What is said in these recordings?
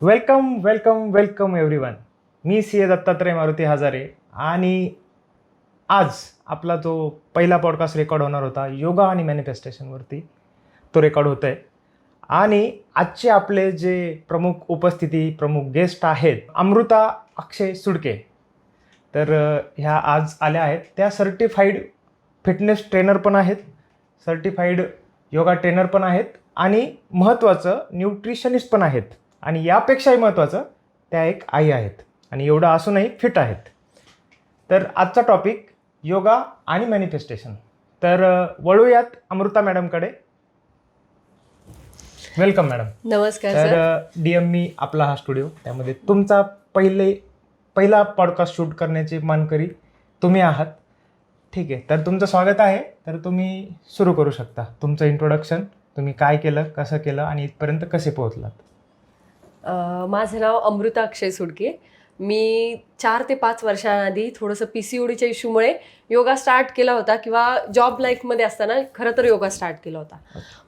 Welcome welcome welcome everyone. मी C A Dattatray Maruti Hazare आणि आज आपला जो पहिला पॉडकास्ट रेकॉर्ड होणार होता योगा आणि मॅनिफेस्टेशनवरती तो रेकॉर्ड होत आहे. आणि आजचे आपले जे प्रमुख गेस्ट आहेत अमृता अक्षय सुडके. तर ह्या आज आल्या आहेत. त्या सर्टिफाईड फिटनेस ट्रेनर पण आहेत, सर्टिफाईड योगा ट्रेनर पण आहेत आणि महत्त्वाचं न्यूट्रिशनिस्ट पण आहेत. आणि यापेक्षाही महत्त्वाचं त्या एक आई आहेत आणि एवढं असूनही फिट आहेत. तर आजचा टॉपिक योगा आणि मॅनिफेस्टेशन. तर वळूयात अमृता मॅडमकडे. Welcome madam. नमस्कार तर सर. DME आपला हा स्टुडिओ, त्यामध्ये तुमचा पहिला पॉडकास्ट शूट करण्याची मानकरी तुम्ही आहात. ठीक आहे, तर तुमचं स्वागत आहे. तर तुम्ही सुरू करू शकता तुमचं इंट्रोडक्शन. तुम्ही काय केलं, कसं केलं आणि इथपर्यंत कसे पोहोचलात. माझं नाव अमृता अक्षय सुडके. मी 4 ते 5 वर्षांआधी थोडंसं PCODच्या इश्यूमुळे योगा स्टार्ट केला होता किंवा जॉब लाईफमध्ये असताना खरं तर योगा स्टार्ट केला होता.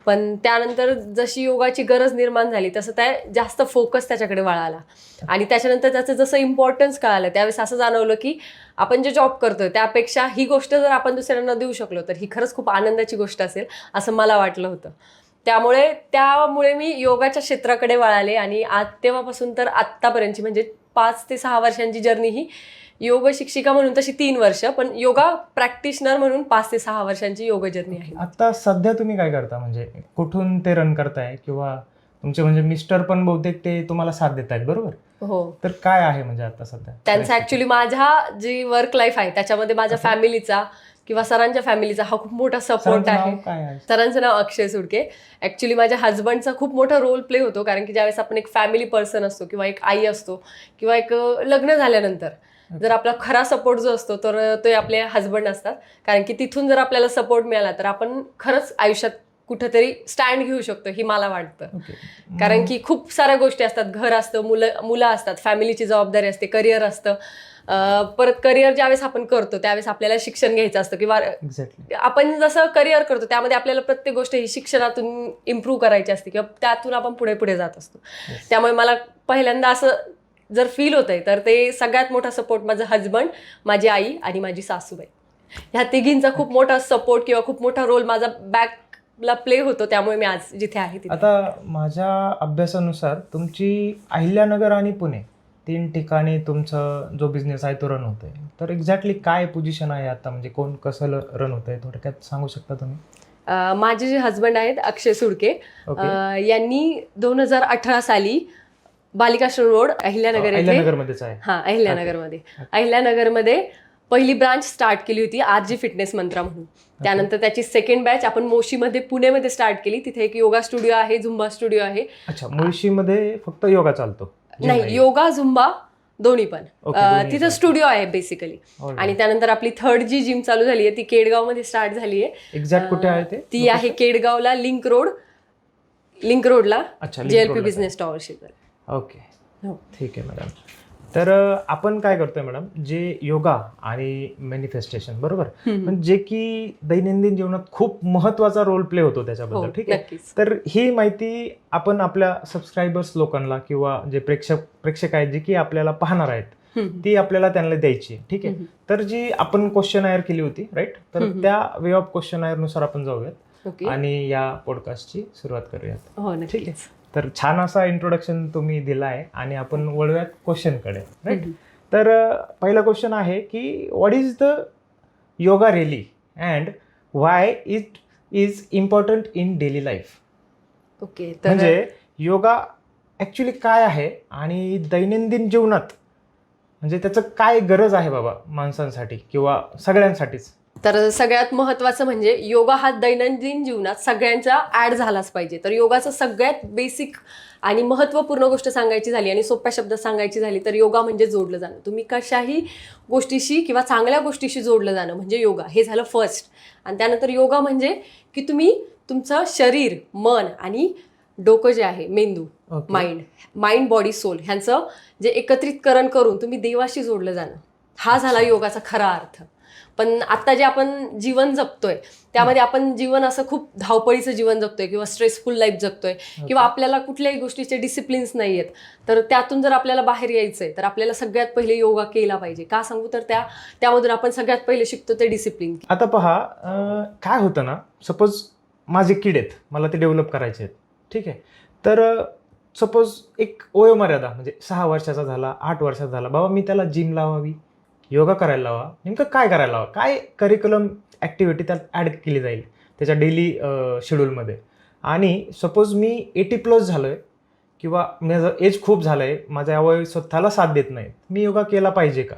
पण त्यानंतर जशी योगाची गरज निर्माण झाली तसं त्या जास्त फोकस त्याच्याकडे वळाला आणि त्याच्यानंतर त्याचं जसं इम्पॉर्टन्स कळालं त्यावेळेस असं जाणवलं की आपण जे जॉब करतोय त्यापेक्षा ही गोष्ट जर आपण दुसऱ्यांना देऊ शकलो तर ही खरंच खूप आनंदाची गोष्ट असेल असं मला वाटलं होतं. त्यामुळे मी योगाच्या क्षेत्राकडे वळाले आणि आज तेव्हापासून तर आत्तापर्यंतची म्हणजे 5 ते 6 वर्षांची जर्नी ही योग शिक्षिका म्हणून तशी 3 वर्ष, पण योगा प्रॅक्टिशनर म्हणून 5 ते 6 वर्षांची योग जर्नी आहे. आता सध्या तुम्ही काय करता, म्हणजे कुठून ते रन करताय, किंवा तुमचे म्हणजे मिस्टर पण बहुतेक ते तुम्हाला साथ देत आहेत, बरोबर? हो. तर काय आहे म्हणजे आता सध्या त्यांचं ऍक्च्युली माझ्या जी वर्क लाईफ आहे त्याच्यामध्ये माझ्या फॅमिलीचा किंवा सरांच्या फॅमिलीचा हा खूप मोठा सपोर्ट आहे. सरांचं नाव अक्षय सुडके. ऍक्च्युली माझ्या हजबंडचा खूप मोठा रोल प्ले होतो, कारण की ज्यावेळेस आपण एक फॅमिली पर्सन असतो किंवा एक आई असतो किंवा एक लग्न झाल्यानंतर जर आपला खरा सपोर्ट जो असतो तर ते आपले हजबंड असतात. कारण की तिथून जर आपल्याला सपोर्ट मिळाला तर आपण खरंच आयुष्यात कुठेतरी स्टँड घेऊ शकतो ही मला वाटतं. कारण की खूप साऱ्या गोष्टी असतात, घर असतं, मुलं असतात, फॅमिलीची जबाबदारी असते, करिअर असतं. परत करिअर ज्यावेळेस आपण करतो त्यावेळेस आपल्याला शिक्षण घ्यायचं असतं किंवा आपण जसं करिअर करतो त्यामध्ये आपल्याला प्रत्येक गोष्ट ही शिक्षणातून इम्प्रूव्ह करायची असते किंवा त्यातून आपण पुढे जात असतो. त्यामुळे मला पहिल्यांदा असं जर फील होतंय तर ते सगळ्यात मोठा सपोर्ट माझं हजबंड, माझी आई आणि माझी सासूबाई, ह्या तिघींचा खूप मोठा सपोर्ट किंवा खूप मोठा रोल माझा बॅकला प्ले होतो. त्यामुळे मी आज जिथे आहे तिथे. आता माझ्या अभ्यासानुसार तुमची अहिल्यानगर आणि पुणे 3 ठिकाणी तुमचा जो बिझनेस आहे तो रन होतोय. तर एक्झॅक्टली काय पोझिशन आहे आता, म्हणजे कोण कसं रन होतंय, थोडक्यात सांगू शकता तुम्ही? माझे जे हजबंड आहेत अक्षय सुडके, यांनी 2018 साली बालिकाश्रम रोड अहिल्यानगर अहिल्यानगरमध्येच आहे. हा, अहिल्यानगरमध्ये पहिली ब्रांच स्टार्ट केली होती RG फिटनेस मंत्रा म्हणून. त्यानंतर त्याची सेकंड बॅच आपण मोशीमध्ये पुणेमध्ये स्टार्ट केली. तिथे एक योगा स्टुडिओ आहे, झुंबा स्टुडिओ आहे. अच्छा, मुळशीमध्ये फक्त योगा चालतो? नाही, योगा झुंबा दोन्ही पण. तिथं स्टुडिओ आहे बेसिकली. आणि त्यानंतर आपली थर्ड जी जिम चालू झाली आहे ती केडगावमध्ये स्टार्ट झाली आहे. एक्झॅक्ट कुठे आहे ते? ती आहे केडगावला, लिंक रोडला JLP बिझनेस टॉवर शेजारी. ओके, ठीक आहे मॅडम. तर आपण काय करतोय मॅडम, जे योगा आणि मॅनिफेस्टेशन, बरोबर, पण जे की दैनंदिन जीवनात खूप महत्वाचा रोल प्ले होतो त्याच्याबद्दल, ठीक आहे, तर ही माहिती आपण आपल्या सबस्क्रायबर्स लोकांना किंवा जे प्रेक्षक आहेत जे की आपल्याला पाहणार आहेत ती आपल्याला त्यांना द्यायची, ठीक आहे. तर जी आपण क्वेश्चनायर केली होती, राईट, तर त्या वे ऑफ क्वेश्चनायर नुसार आपण जाऊयात आणि या पॉडकास्टची सुरुवात करूयात. ठीक आहे. तर छान असा इंट्रोडक्शन तुम्ही दिला आहे आणि आपण वळूयात क्वेश्चनकडे, राईट. तर पहिला क्वेश्चन आहे की what is the yoga really and why it is important in daily life? Okay, म्हणजे योगा ऍक्च्युली काय आहे आणि दैनंदिन जीवनात म्हणजे त्याचं काय गरज आहे बाबा माणसांसाठी किंवा सगळ्यांसाठीच? तर सगळ्यात महत्त्वाचं म्हणजे योगा हा दैनंदिन जीवनात सगळ्यांच्या ऍड झालाच पाहिजे. तर योगाचं सगळ्यात बेसिक आणि महत्त्वपूर्ण गोष्ट सांगायची झाली आणि सोप्या शब्दात सांगायची झाली तर योगा म्हणजे जोडलं जाणं. तुम्ही कशाही गोष्टीशी किंवा चांगल्या गोष्टीशी जोडलं जाणं म्हणजे योगा, हे झालं फर्स्ट. आणि त्यानंतर योगा म्हणजे की तुम्ही तुमचं शरीर, मन आणि डोकं जे आहे, मेंदू, माइंड बॉडी सोल ह्यांचं जे एकत्रितकरण करून तुम्ही देवाशी जोडलं जाणं, हा झाला योगाचा खरा अर्थ. पण आता जे आपण जीवन जगतोय त्यामध्ये आपण जीवन असं खूप धावपळीचं जीवन जगतोय किंवा स्ट्रेसफुल लाईफ जगतोय किंवा आपल्याला कुठल्याही गोष्टीचे डिसिप्लिन्स नाही आहेत, तर त्यातून जर आपल्याला बाहेर यायचंय तर आपल्याला सगळ्यात पहिले योगा केला पाहिजे. का सांगू तर त्यामधून आपण सगळ्यात पहिले शिकतो ते डिसिप्लिन. आता पहा काय होतं ना, सपोज माझे किड आहेत, मला ते डेव्हलप करायचे आहेत, ठीक आहे. तर सपोज एक वयोमर्यादा म्हणजे 6 वर्षाचा झाला, 8 वर्षाचा झाला, बाबा मी त्याला जिम लावावी, योगा करायला लावा, नेमकं काय करायला लावा, काय करिक्युलम ॲक्टिव्हिटी त्यात ॲड केली जाईल त्याच्या डेली शेड्यूलमध्ये. आणि सपोज मी 80+ झालो आहे किंवा माझं एज खूप झालं आहे, माझा अवयव स्वतःला साथ देत नाहीत, मी योगा केला पाहिजे का,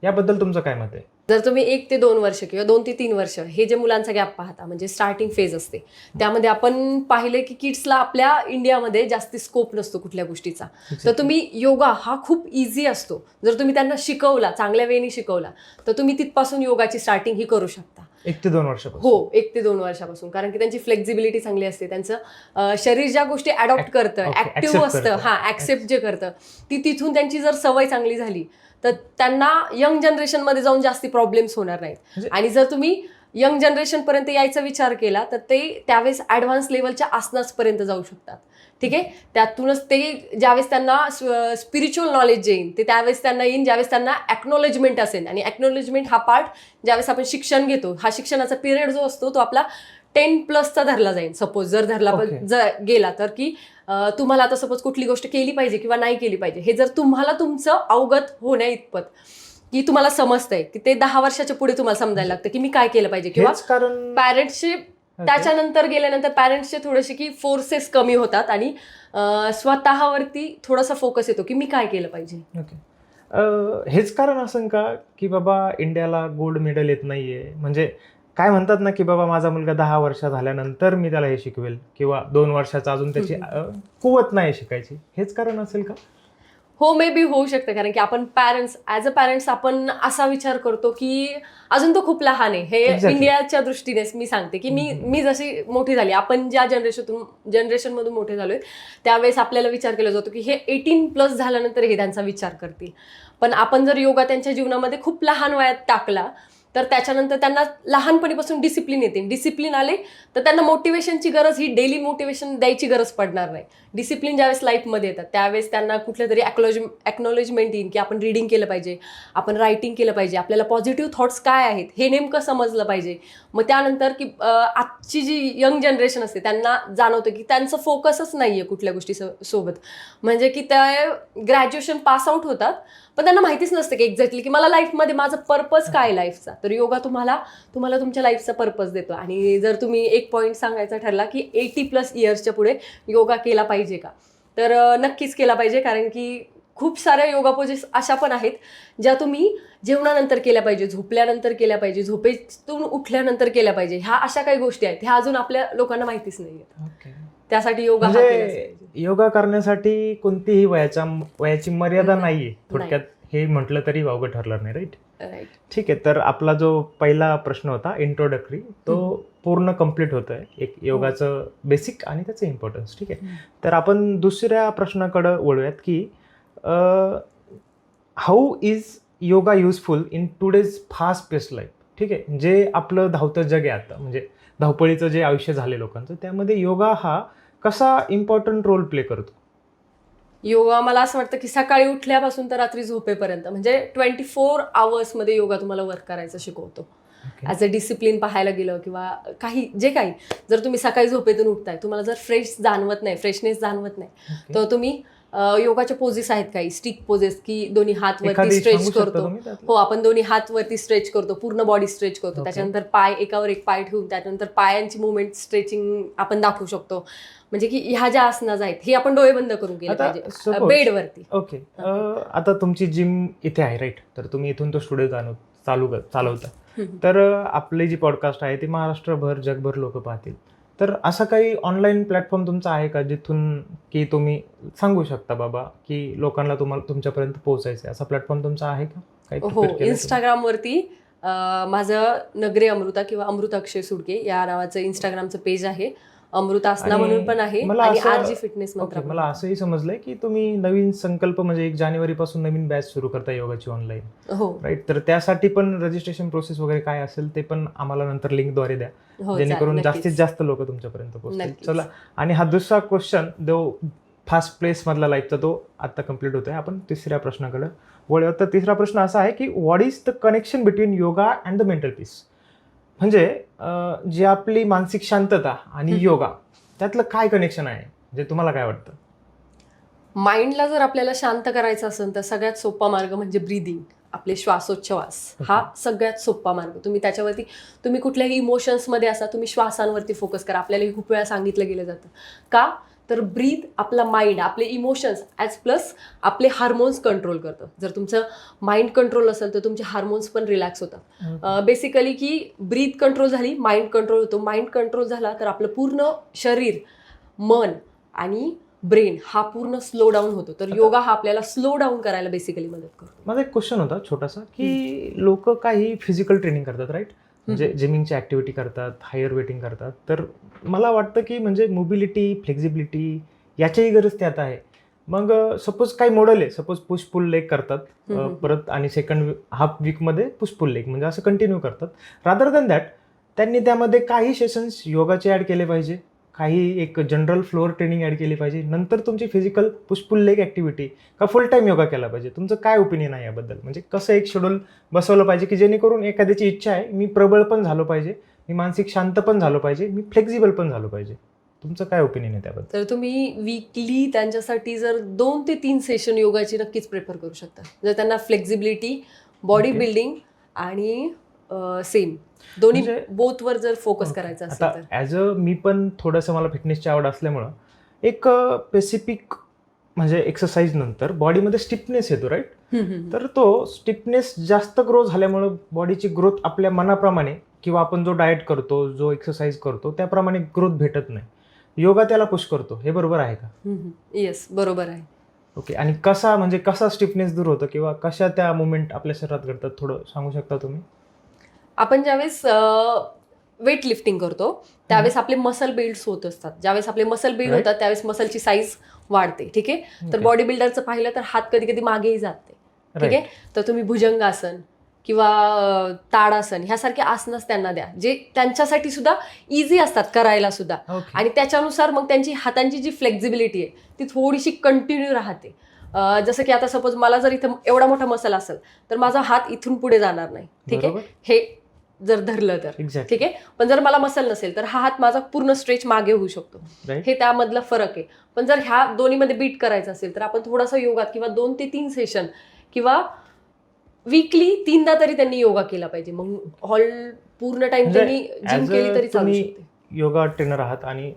याबद्दल तुमचं काय मत आहे? जर तुम्ही 1 ते 2 वर्ष किंवा 2 ते 3 वर्ष हे जे मुलांचा गॅप पाहता, म्हणजे स्टार्टिंग फेज असते, त्यामध्ये आपण पाहिले की किड्सला आपल्या इंडियामध्ये जास्ती स्कोप नसतो कुठल्या गोष्टीचा. तर तुम्ही योगा हा खूप इझी असतो, जर तुम्ही त्यांना शिकवला, चांगल्या वेळेने शिकवला, तर तुम्ही तिथपासून योगाची स्टार्टिंग ही करू शकता. 1 ते 2 वर्षापासून? हो, 1 ते 2 वर्षापासून. कारण की त्यांची फ्लेक्झिबिलिटी चांगली असते, त्यांचं शरीर ज्या गोष्टी अडॉप्ट करतं, ऍक्टिव्ह असतं, ऍक्सेप्ट जे करतं, ती तिथून त्यांची जर सवय चांगली झाली तर त्यांना यंग जनरेशनमध्ये जाऊन जास्ती प्रॉब्लेम्स होणार नाहीत. आणि जर तुम्ही यंग जनरेशनपर्यंत यायचा विचार केला तर ते त्यावेळेस ॲडव्हान्स लेवलच्या आसनासपर्यंत जाऊ शकतात. ठीक आहे, त्यातूनच ते ज्यावेळेस त्यांना स्पिरिच्युअल नॉलेज येईल ते त्यावेळेस त्यांना येईल ज्यावेळेस त्यांना ॲक्नॉलेजमेंट असेल. आणि ॲक्नॉलेजमेंट हा पार्ट ज्यावेळेस आपण शिक्षण घेतो, हा शिक्षणाचा पिरियड जो असतो तो आपला 10+ धरला जाईल. सपोज जर धरला गेला तर की तुम्हाला आता सपोज कुठली गोष्ट केली पाहिजे किंवा नाही केली पाहिजे हे जर तुम्हाला तुमचं अवगत होण्या इतपत की तुम्हाला समजतंय की ते 10 वर्षाच्या पुढे तुम्हाला समजायला लागतं की मी काय केलं पाहिजे. किंवा पॅरेंट्सचे त्याच्यानंतर गेल्यानंतर पॅरेंट्सचे थोडेसे की फोर्सेस कमी होतात आणि स्वतःवरती थोडासा फोकस येतो की मी काय केलं पाहिजे. हेच कारण असं का की बाबा इंडियाला गोल्ड मेडल येत नाहीये, म्हणजे काय म्हणतात ना की बाबा माझा मुलगा 10 वर्ष झाल्यानंतर मी त्याला हे शिकवेल किंवा 2 वर्षाचा अजून त्याची कुवत नाही शिकायची, हेच कारण असेल का? हो, मे बी होऊ शकतं. कारण की आपण पॅरेंट्स ॲज अ पॅरेंट्स आपण असा विचार करतो की अजून तो खूप लहान आहे. हे इंडियाच्या दृष्टीने मी सांगते की मी जशी मोठी झाली, आपण ज्या जनरेशनमधून मोठे झालोय त्यावेळेस आपल्याला विचार केला जातो की हे 18+ झाल्यानंतर हे त्यांचा विचार करतील. पण आपण जर योगा त्यांच्या जीवनामध्ये खूप लहान वयात टाकला तर त्याच्यानंतर त्यांना लहानपणीपासून डिसिप्लिन येते. डिसिप्लिन आले तर त्यांना मोटिवेशनची गरज, ही डेली मोटिवेशन द्यायची गरज पडणार नाही. डिसिप्लिन ज्यावेळेस लाईफमध्ये येतात त्यावेळेस त्यांना कुठलं तरी ॲक्नॉलेजमेंट येईल की आपण रीडिंग केलं पाहिजे, आपण रायटिंग केलं पाहिजे, आपल्याला पॉझिटिव्ह थॉट्स काय आहेत हे नेमकं समजलं पाहिजे. मग त्यानंतर की आजची जी यंग जनरेशन असते त्यांना जाणवतं की त्यांचं फोकसच नाही आहे कुठल्या गोष्टी सोबत. म्हणजे की ते ग्रॅज्युएशन पास आउट होतात पण त्यांना माहितीच नसतं की एक्झॅक्टली की मला लाईफमध्ये माझं पर्पज काय लाईफचा. तर योगा तुम्हाला तुमच्या लाईफचा पर्पज देतो. आणि जर तुम्ही एक पॉईंट सांगायचा ठरला की 80+ इयर्सच्या पुढे योगा केला पाहिजे का, तर नक्कीच केला पाहिजे. कारण की खूप साऱ्या योगा पोजेस अशा पण आहेत ज्या तुम्ही जेवणानंतर केल्या पाहिजे, झोपल्यानंतर केल्या पाहिजे, झोपेतून उठल्यानंतर केल्या पाहिजे. ह्या अशा काही गोष्टी आहेत ह्या अजून आपल्या लोकांना माहितीच नाही आहेत. त्यासाठी योगा योगा करण्यासाठी कोणतीही वयाची मर्यादा नाहीये, थोडक्यात हे म्हटलं तरी वावगं ठरलं नाही. राईट. ठीक आहे, तर आपला जो पहिला प्रश्न होता इंट्रोडक्टरी तो पूर्ण कम्प्लीट होतोय, एक योगाचं बेसिक आणि त्याचं इम्पॉर्टन्स. ठीक आहे, तर आपण दुसऱ्या प्रश्नाकडे वळूयात की how is yoga useful in today's fast paced life. ठीक आहे, जे आपलं धावतं जग आहे आता, म्हणजे धावपळीचं जे आयुष्य झाले लोकांचं, त्यामध्ये योगा हा कसा इम्पॉर्टंट रोल प्ले करतो? योगा मला असं वाटतं की सकाळी उठल्यापासून तर रात्री झोपेपर्यंत म्हणजे 24 आवर्समध्ये योगा तुम्हाला वर्क करायचं शिकवतो. ॲज अ डिसिप्लिन पाहायला गेलं किंवा काही जर तुम्ही सकाळी झोपेतून उठताय, तुम्हाला जर फ्रेशनेस जाणवत नाही तर तुम्ही योगाचे पोजेस आहेत काही स्टिक पोजेस की दोन्ही हात वरती स्ट्रेच करतो. हो, आपण दोन्ही हात वरती स्ट्रेच करतो, पूर्ण बॉडी स्ट्रेच करतो. त्याच्यानंतर पाय एकावर एक पाय ठेवून त्याच्यानंतर पायांची मुवमेंट स्ट्रेचिंग आपण दाखवू शकतो. म्हणजे की ह्या ज्या आसनाज आहेत हे आपण डोळे बंद करून केले पाहिजे बेडवरती. ओके, आता तुमची जिम इथे आहे, राईट, तर तुम्ही इथून तो स्टुडिओ चालवता. तर आपले जी पॉडकास्ट आहे ते महाराष्ट्रभर जगभर लोक पाहतील. तर असा काही ऑनलाईन प्लॅटफॉर्म तुमचा आहे का जिथून की तुम्ही सांगू शकता बाबा की लोकांना तुमच्यापर्यंत पोहोचायचं, असा प्लॅटफॉर्म तुमचा आहे का? हो, इंस्टाग्रामवरती माझं नगरे अमृता किंवा अमृता अक्षय सुडके या नावाचं इंस्टाग्रामचं पेज आहे. अमृतासना म्हणून पण आहे मला आणि असं- आरजी फिटनेस ओके, मंत्र मला असंही समजलंय की तुम्ही नवीन संकल्प म्हणजे 1 जानेवारीपासून नवीन बॅच सुरू करता योगाची ऑनलाईन, हो राईट? तर त्यासाठी पण रजिस्ट्रेशन प्रोसेस वगैरे काय असेल ते पण आम्हाला नंतर लिंकद्वारे द्या, हो जेणेकरून चालेल, जास्तीत जास्त लोक तुमच्यापर्यंत पोहोचतील. नक्कीच. चला, आणि हा दुसरा क्वेश्चन जो फास्ट प्लेस मधला लाईफचा तो आता कम्प्लीट होतोय. आपण तिसऱ्या प्रश्नाकडे वळूया. तर तिसरा प्रश्न असा आहे की what is the connection between yoga and the mental peace? म्हणजे जी आपली मानसिक शांतता आणि योगा त्यातलं काय कनेक्शन आहे, जे तुम्हाला काय वाटतं? माइंडला जर आपल्याला शांत करायचं असेल तर सगळ्यात सोपा मार्ग म्हणजे ब्रीदिंग, आपले श्वासोच्छवास. हा सगळ्यात सोपा मार्ग. तुम्ही त्याच्यावरती, तुम्ही कुठल्याही इमोशन्समध्ये असा, तुम्ही श्वासांवरती फोकस करा. आपल्याला खूप वेळा सांगितलं गेलं जातं का, तर ब्रीथ आपला माइंड, आपले इमोशन्स ॲज प्लस आपले हार्मोन्स कंट्रोल करतं. जर तुमचं माइंड कंट्रोल असेल तर तुमचे हार्मोन्स पण रिलॅक्स होतात. बेसिकली की ब्रीथ कंट्रोल झाली, माइंड कंट्रोल होतो. माइंड कंट्रोल झाला तर आपलं पूर्ण शरीर, मन आणि ब्रेन हा पूर्ण स्लो डाऊन होतो. तर योगा हा आपल्याला स्लो डाऊन करायला बेसिकली मदत करतो. माझा एक क्वेश्चन होता छोटासा, की लोक काही फिजिकल ट्रेनिंग करतात, राईट? म्हणजे जिमिंगची ऍक्टिव्हिटी करतात, हायर वेटिंग करतात. तर मला वाटतं की म्हणजे मोबिलिटी, फ्लेक्झिबिलिटी याच्याही गरज त्यात आहे. मग सपोज काही मॉडेल आहे, सपोज पुश पुल लेग करतात, परत आणि सेकंड हाफ वीकमध्ये पुश पुल लेग म्हणजे असं कंटिन्यू करतात. रादर दॅन दॅट त्यांनी त्यामध्ये काही सेशन्स योगाचे ॲड केले पाहिजे, काही एक जनरल फ्लोअर ट्रेनिंग ॲड केली पाहिजे, नंतर तुमची physical push pull leg activity, का फुल टाईम योगा केला पाहिजे? तुमचं काय ओपिनियन आहे याबद्दल? म्हणजे कसं एक शेड्यूल बसवलं पाहिजे की जेणेकरून एखाद्याची इच्छा आहे, मी प्रबळ पण झालो पाहिजे, मी मानसिक शांत पण झालो पाहिजे, मी फ्लेक्झिबल पण झालो पाहिजे. तुमचं काय ओपिनियन आहे त्याबद्दल? तर तुम्ही वीकली त्यांच्यासाठी जर 2 ते 3 सेशन योगाची नक्कीच प्रेफर करू शकता. जर त्यांना फ्लेक्झिबिलिटी, बॉडी बिल्डिंग आणि सेम दोन्ही बोथवर जर फोकस करायचं असेल आता तर. ॲज अ मी पण थोडंसं मला फिटनेसची आवड असल्यामुळं एक स्पेसिफिक म्हणजे एक्सरसाइज नंतर बॉडीमध्ये स्टिफनेस येतो, राईट? तर तो स्टिफनेस जास्त ग्रो झाल्यामुळं बॉडीची ग्रोथ आपल्या मनाप्रमाणे किंवा आपण जो डाएट करतो, जो एक्सरसाइज करतो त्याप्रमाणे ग्रोथ भेटत नाही. योगा त्याला पुश करतो, हे बरोबर आहे का? येस, बरोबर आहे. ओके. आणि कसा स्टिफनेस दूर होतो किंवा कशा त्या मुवमेंट आपल्या शरीरात घडतात, थोडं सांगू शकता तुम्ही? आपण ज्यावेळेस वेट लिफ्टिंग करतो त्यावेळेस आपले मसल बिल्ड्स होत असतात. ज्यावेळेस आपले मसल बिल्ड Right. होतात त्यावेळेस मसलची साईज वाढते. ठीक आहे. तर बॉडी बिल्डरचं पाहिलं तर हात कधी कधी मागेही जाते. ठीक आहे. तर तुम्ही भुजंगासन किंवा ताडासन ह्यासारखे आसनच त्यांना द्या, जे त्यांच्यासाठी सुद्धा इझी असतात करायला सुद्धा. ओके. आणि त्याच्यानुसार मग त्यांची हातांची जी फ्लेक्झिबिलिटी आहे ती थोडीशी कंटिन्यू राहते. जसं की आता सपोज मला जर इथं एवढा मोठा मसल असेल तर माझा हात इथून पुढे जाणार नाही. ठीक आहे. बरोबर. हे जर धरलं तर एक्झॅक्टली. ठीक आहे. पण जर मला मसल नसेल तर हा हात माझा पूर्ण स्ट्रेच मागे होऊ शकतो. राईट. हे त्यामधला फरक आहे. पण जर ह्या दोन्हीमध्ये बीट करायचं असेल तर आपण थोडासा योगात किंवा 2 ते 3 सेशन किंवा वीकली 3दा तरी त्यांनी योगा केला पाहिजे. मग हॉल पूर्ण टाइम त्यांनी जिम केली तरी चालू शकते. योगा ट्रेनर आहात आणि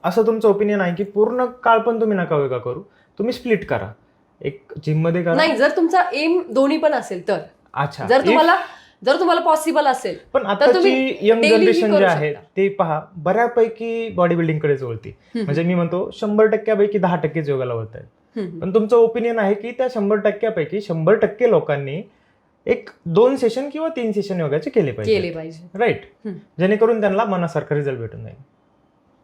असं तुमचं ओपिनियन आहे की पूर्ण काळ पण तुम्ही नका योगा करू, तुम्ही स्प्लिट करा, एक जिम मध्ये करा. नाही, जर तुमचा एम दोन्ही पण असेल तर. अच्छा. जर तुम्हाला पॉसिबल असेल पण आताची यंग जनरेशन जे आहे ते पहा बऱ्यापैकी बॉडी बिल्डिंग कडेच वळते. म्हणजे मी म्हणतो 100%पैकी 10%च योगाला वळत आहेत. पण तुमचं ओपिनियन आहे की त्या 100%पैकी 100% लोकांनी एक 2 सेशन किंवा 3 सेशन योगाचे केले पाहिजे, राईट? जेणेकरून त्यांना मनासारखा रिझल्ट भेटून जाईल.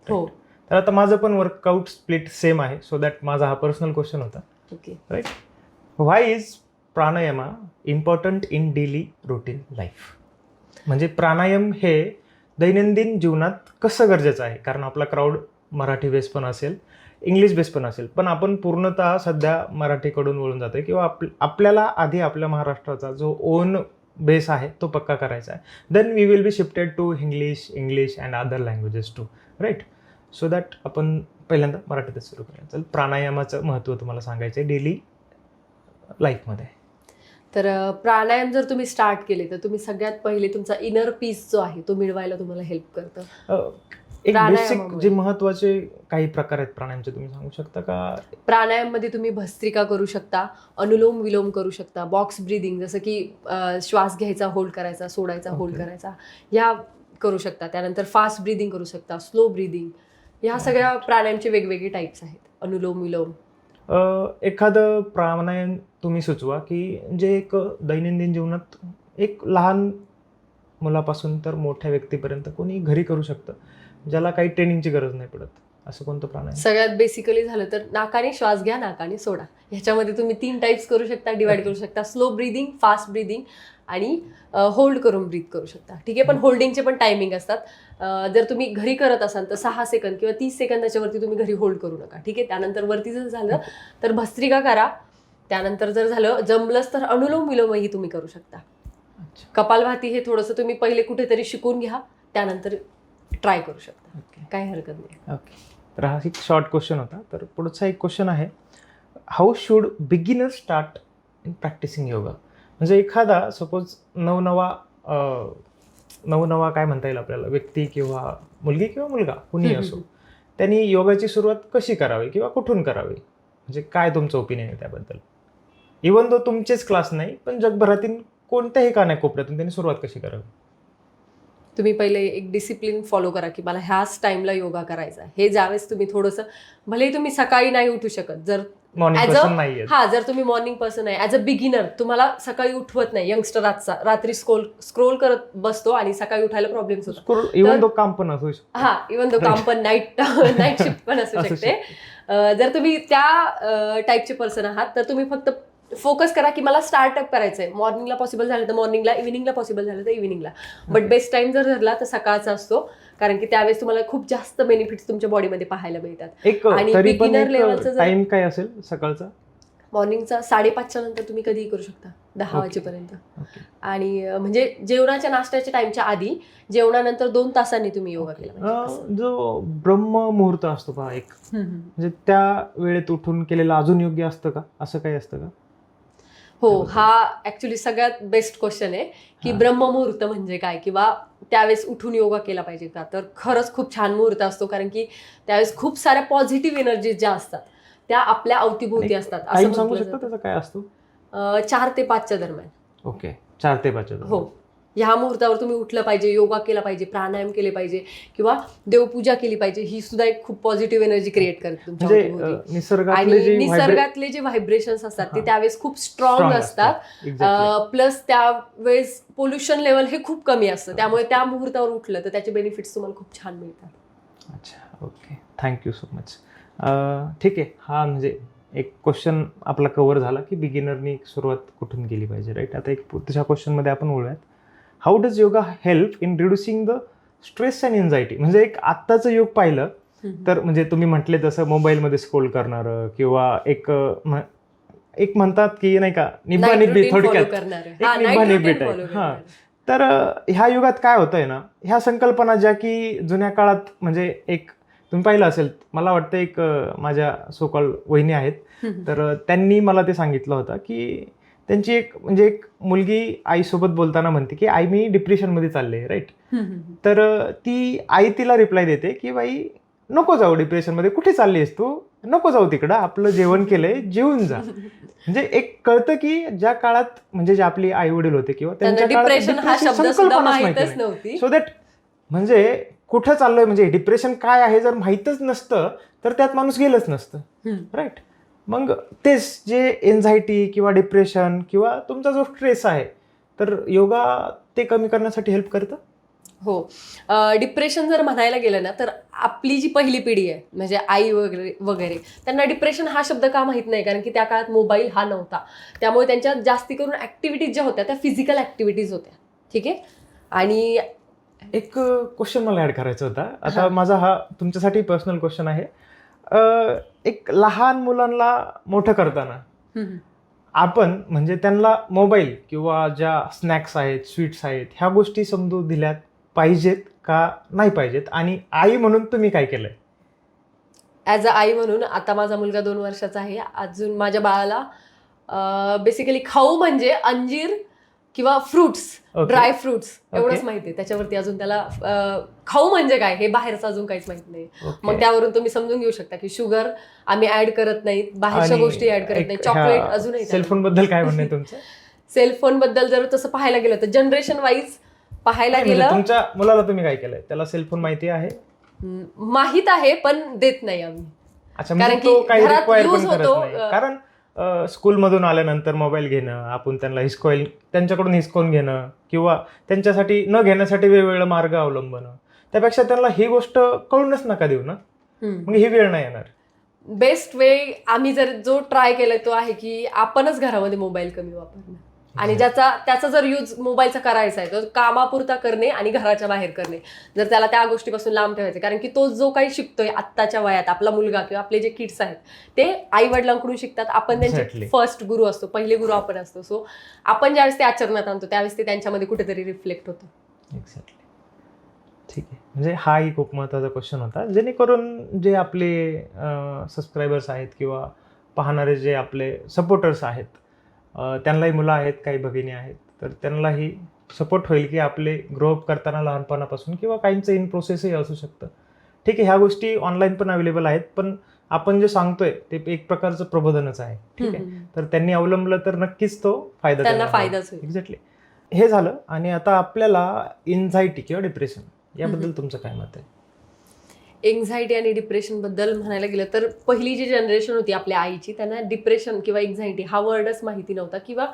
हो. तर आता माझं पण वर्कआउट स्प्लिट सेम आहे, सो दॅट माझा हा पर्सनल क्वेश्चन होता. Okay. Right. Why is pranayama important in daily routine life? म्हणजे प्राणायाम हे दैनंदिन जीवनात कसं गरजेचं आहे? कारण आपला क्राऊड मराठी बेस पण असेल, इंग्लिश बेस पण असेल, पण आपण पूर्णतः सध्या मराठीकडून वळून जातोय किंवा आपल्याला आधी आपल्या महाराष्ट्राचा जो ओन बेस आहे तो पक्का करायचा आहे. Then we will be shifted to English and other languages too, right? So that आपण पहिल्यांदा मराठीतच सुरू करायचं. तर प्राणायामाचं महत्त्व तुम्हाला सांगायचं आहे डेली लाईफमध्ये. तर प्राणायाम जर तुम्ही स्टार्ट केले तर तुम्ही सगळ्यात पहिले तुमचा इनर पीस जो आहे तो मिळवायला तुम्हाला हेल्प करतं. एक बेसिक जे महत्वाचे काही प्रकार आहेत प्राणायामचे तुम्ही सांगू शकता का? प्राणायाममध्ये तुम्ही भस्त्रिका करू शकता, अनुलोम विलोम करू शकता, बॉक्स ब्रीदिंग जसं की श्वास घ्यायचा, होल्ड करायचा, सोडायचा, होल्ड करायचा, ह्या करू शकता. त्यानंतर फास्ट ब्रीदिंग करू शकता, स्लो ब्रीदिंग, ह्या सगळ्या प्राणायामचे वेगवेगळे टाईप्स आहेत. अनुलोम विलोम. एखादं प्राणायाम तुम्ही सुचवा की जे एक दैनंदिन जीवनात एक लहान मुलापासून तर मोठ्या व्यक्तीपर्यंत कोणी घरी करू शकतं, ज्याला काही ट्रेनिंगची गरज नाही पडत, असं कोणतं प्राण आहे? सगळ्यात बेसिकली झालं तर नाकाने श्वास घ्या, नाकाने सोडा. ह्याच्यामध्ये तुम्ही 3 टाइप्स करू शकता, डिवाइड करू शकता. स्लो ब्रीदिंग, फास्ट ब्रीदिंग आणि होल्ड करून ब्रीथ करू शकता. ठीक आहे, पण होल्डिंगचे पण टायमिंग असतात. जर तुम्ही घरी करत असाल तर 6 सेकंद किंवा 30 सेकंदाच्या वरती तुम्ही घरी होल्ड करू नका. ठीक आहे, त्यानंतर वरती जर झालं तर भस्त्रिका करा. त्यानंतर जर झालं जमलंच तर अनुलोम विलोमही तुम्ही करू शकता. कपालभाती हे थोडंसं तुम्ही पहिले कुठेतरी शिकून घ्या, त्यानंतर ट्राय करू शकता. काही हरकत नाही. ओके, तर हा एक शॉर्ट क्वेश्चन होता. तर पुढचा एक क्वेश्चन आहे, how should beginner start in practising yoga? म्हणजे एखादा सपोज नवनवा काय म्हणता येईल आपल्याला, व्यक्ती किंवा मुलगी किंवा मुलगा कुणीही असो, त्यांनी योगाची सुरुवात कशी करावी किंवा कुठून करावी? म्हणजे काय तुमचं ओपिनियन आहे त्याबद्दल? इवन दो तुमचेच क्लास नाही, पण जगभरातील कोणत्याही कानाकोपऱ्यातून त्यांनी सुरुवात कशी करावी? तुम्ही पहिले एक डिसिप्लिन फॉलो करा की मला ह्याच टाइमला योगा करायचा. हे ज्यावेळेस तुम्ही थोडंसं, भले तुम्ही सकाळी नाही उठू शकत, जर जर तुम्ही मॉर्निंग पर्सन आहे, ॲज अ बिगिनर तुम्हाला सकाळी उठवत नाही, यंगस्टर रात्री स्क्रोल करत बसतो आणि सकाळी उठायला प्रॉब्लेम्स होतो. इवन दो काम पण असू शकतो. इवन दो काम पण नाईट शिफ्ट पण असू शकते. जर तुम्ही त्या टाईपचे पर्सन आहात तर तुम्ही फक्त फोकस करा की मला स्टार्टअप करायचंय. मॉर्निंगला पॉसिबल झालं तर मॉर्निंगला, इव्हिनिंगला पॉसिबल झालं तर इव्हिनिंगला. बट बेस्ट टाइम जर धरला तर सकाळचा असतो, कारण की त्यावेळेस तुम्हाला खूप जास्त बेनिफिट्स तुमच्या बॉडीमध्ये पाहायला मिळतात. आणि बिगिनर लेवलचा टाइम काय असेल सकाळचा? मॉर्निंगचा 5:30च्या नंतर तुम्ही कधीही करू शकता, 10 वाजेपर्यंत. आणि म्हणजे जेवणाच्या नाश्त्याच्या टाइमच्या आधी, जेवणानंतर 2 तासांनी तुम्ही योगा केला पाहिजे. जो ब्रह्म मुहूर्त असतो पहा एक, म्हणजे त्या वेळेत उठून केलेलं अजून योग्य असतं का? असं काही असतं का? हो, हा ऍक्च्युली सगळ्यात बेस्ट क्वेश्चन आहे की ब्रह्ममुहूर्त म्हणजे काय, किंवा त्यावेळेस उठून योगा केला पाहिजे का? तर खरंच खूप छान मुहूर्त असतो, कारण की त्यावेळेस खूप साऱ्या पॉझिटिव्ह एनर्जीज ज्या असतात त्या आपल्या अवतीभोवती असतात. टाइम सांगू शकता त्याचा काय असतो? 4 ते 5च्या दरम्यान. ओके, 4 ते 5च्या दरम्यान. हो, ह्या मुहूर्तावर तुम्ही उठलं पाहिजे, योगा केला पाहिजे, प्राणायाम केले पाहिजे किंवा देवपूजा केली पाहिजे. ही सुद्धा एक खूप पॉझिटिव्ह एनर्जी क्रिएट करते तुमच्या अवतीभोवती. निसर्गातले जे व्हायब्रेशन्स असतात ते त्यावेळेस खूप स्ट्रॉंग असतात. प्लस त्यावेळेस पोल्युशन लेवल हे खूप कमी असतं, त्यामुळे त्या मुहूर्तावर उठलं तर त्याचे बेनिफिट्स तुम्हाला खूप छान मिळतात. अच्छा, ओके, थँक्यू सो मच. ठीक आहे, हा म्हणजे एक क्वेश्चन आपला कव्हर झाला की बिगिनरनी सुरुवात कुठून केली पाहिजे, राईट. आता एक पुढच्या क्वेश्चनमध्ये आपण वळूयात. How does yoga help in reducing the stress and anxiety? म्हणजे एक आत्ताचं युग पाहिलं तर, म्हणजे तुम्ही म्हटले तसं मोबाईलमध्ये स्क्रोल करणारं किंवा एक म्हणतात की नाही का, निब्बा-निब्बी, थोडक्यात निब्बा-निब्बी टाईप. हां, तर ह्या युगात काय होतंय ना, ह्या संकल्पना ज्या की जुन्या काळात, म्हणजे एक तुम्ही पाहिलं असेल, मला वाटतं एक माझ्या सोकॉल वहिनी आहेत, तर त्यांनी मला ते सांगितलं होतं की त्यांची एक मुलगी आईसोबत बोलताना म्हणते की आई मी डिप्रेशनमध्ये चालले, राईट. तर ती आई तिला रिप्लाय देते की बाई नको जाऊ डिप्रेशनमध्ये, कुठे चाललीस तू, नको जाऊ तिकडं, आपलं जेवण केलंय, जेवून जा. म्हणजे एक कळतं की ज्या काळात, म्हणजे जे आपली आई वडील होते किंवा त्यांच्या डिप्रेशन हा शब्द सुद्धा माहितच नव्हती. सो दॅट म्हणजे कुठं चाललोय, म्हणजे डिप्रेशन काय आहे जर माहीतच नसतं तर त्यात माणूस गेलंच नसतं, राईट. मग तेच जे एन्झायटी किंवा डिप्रेशन किंवा तुमचा जो स्ट्रेस आहे, तर योगा ते कमी करण्यासाठी हेल्प करतं. हो, डिप्रेशन जर म्हणायला गेलं ना तर आपली जी पहिली पिढी आहे, म्हणजे आई वगैरे त्यांना डिप्रेशन हा शब्द का माहीत नाही, कारण की त्या काळात मोबाईल हा नव्हता. त्यामुळे त्यांच्या जास्ती करून ॲक्टिव्हिटीज ज्या होत्या त्या फिजिकल ॲक्टिव्हिटीज होत्या. ठीक आहे. आणि एक क्वेश्चन मला ऍड करायचा होता. आता माझा हा तुमच्यासाठी पर्सनल क्वेश्चन आहे. एक लहान मुलांना मोठं करताना आपण म्हणजे त्यांना मोबाईल किंवा ज्या स्नॅक्स आहेत, स्वीट्स आहेत, ह्या गोष्टी समजून दिल्यात पाहिजेत का नाही पाहिजेत, आणि आई म्हणून तुम्ही काय केलंय? ॲज अ आई म्हणून, आता माझा मुलगा 2 वर्षाचा आहे, अजून माझ्या बाळाला बेसिकली खाऊ म्हणजे अंजीर किंवा फ्रुट्स, ड्राय फ्रुट्स एवढंच माहिती आहे. त्याच्यावरती अजून त्याला खाऊ म्हणजे काय हे बाहेरचं अजून काहीच माहित नाही. मग त्यावरून तुम्ही समजून घेऊ शकता की शुगर आम्ही ऍड करत नाही, बाहेरच्या गोष्टी ऍड करत नाही, चॉकलेट अजूनही. सेलफोन बद्दल काय म्हणणं आहे तुमचं? सेलफोन बद्दल जर तसं पाहायला गेलं तर जनरेशन वाईज पाहायला गेलं, तुमच्या मुलाला तुम्ही काय केलंय? त्याला सेलफोन माहिती आहे? माहित आहे, पण देत नाही आम्ही. कारण की घरात यूज होतो. कारण स्कूलमधून आल्यानंतर मोबाईल घेणं, आपण त्यांना त्यांच्याकडून हिसकवून घेणं किंवा त्यांच्यासाठी न घेण्यासाठी वेगवेगळे मार्ग अवलंबणं, त्यापेक्षा त्यांना ही गोष्ट कळूनच नका देऊ ना, मग ही वेळ नाही येणार. बेस्ट वे आम्ही जर जो ट्राय केलाय तो आहे की आपणच घरामध्ये मोबाईल कमी वापरणं आणि त्याचा जर यूज मोबाईलचा करायचा आहे तर कामापुरता करणे आणि घराच्या बाहेर करणे, जर त्याला त्या गोष्टीपासून लांब ठेवायचे. कारण की तो जो काही शिकतोय आत्ताच्या वयात, आपला मुलगा किंवा आपले जे किड्स आहेत ते आई वडिलांकडून शिकतात. आपण त्यांचे फर्स्ट गुरु असतो, पहिले गुरु आपण असतो. सो आपण ज्यावेळेस ते आचरणात आणतो त्यावेळेस ते त्यांच्यामध्ये कुठेतरी रिफ्लेक्ट होतं. एक्झॅक्टली. ठीक आहे, म्हणजे हाही खूप महत्त्वाचा क्वेश्चन होता, जेणेकरून जे आपले सबस्क्रायबर्स आहेत किंवा पाहणारे जे आपले सपोर्टर्स आहेत त्यांनाही मुलं आहेत, काही भगिनी आहेत, तर त्यांनाही सपोर्ट होईल की आपले ग्रोअप करताना लहानपणापासून किंवा काहींचं इन प्रोसेसही असू शकतं. ठीक आहे, ह्या गोष्टी ऑनलाईन पण अवेलेबल आहेत, पण आपण जे सांगतोय ते एक प्रकारचं प्रबोधनच आहे. ठीक आहे, तर त्यांनी अवलंबलं तर नक्कीच तो त्यांना फायदाच होईल. एक्झॅक्टली. हे झालं. आणि आता आपल्याला एन्झायटी किंवा डिप्रेशन याबद्दल तुमचं काय मत आहे? एन्झायटी आणि डिप्रेशन बद्दल म्हणायला गेलं तर पहिली जी जनरेशन होती आपल्या आईची, त्यांना डिप्रेशन किंवा एन्झायटी हा वर्डच माहिती नव्हता किंवा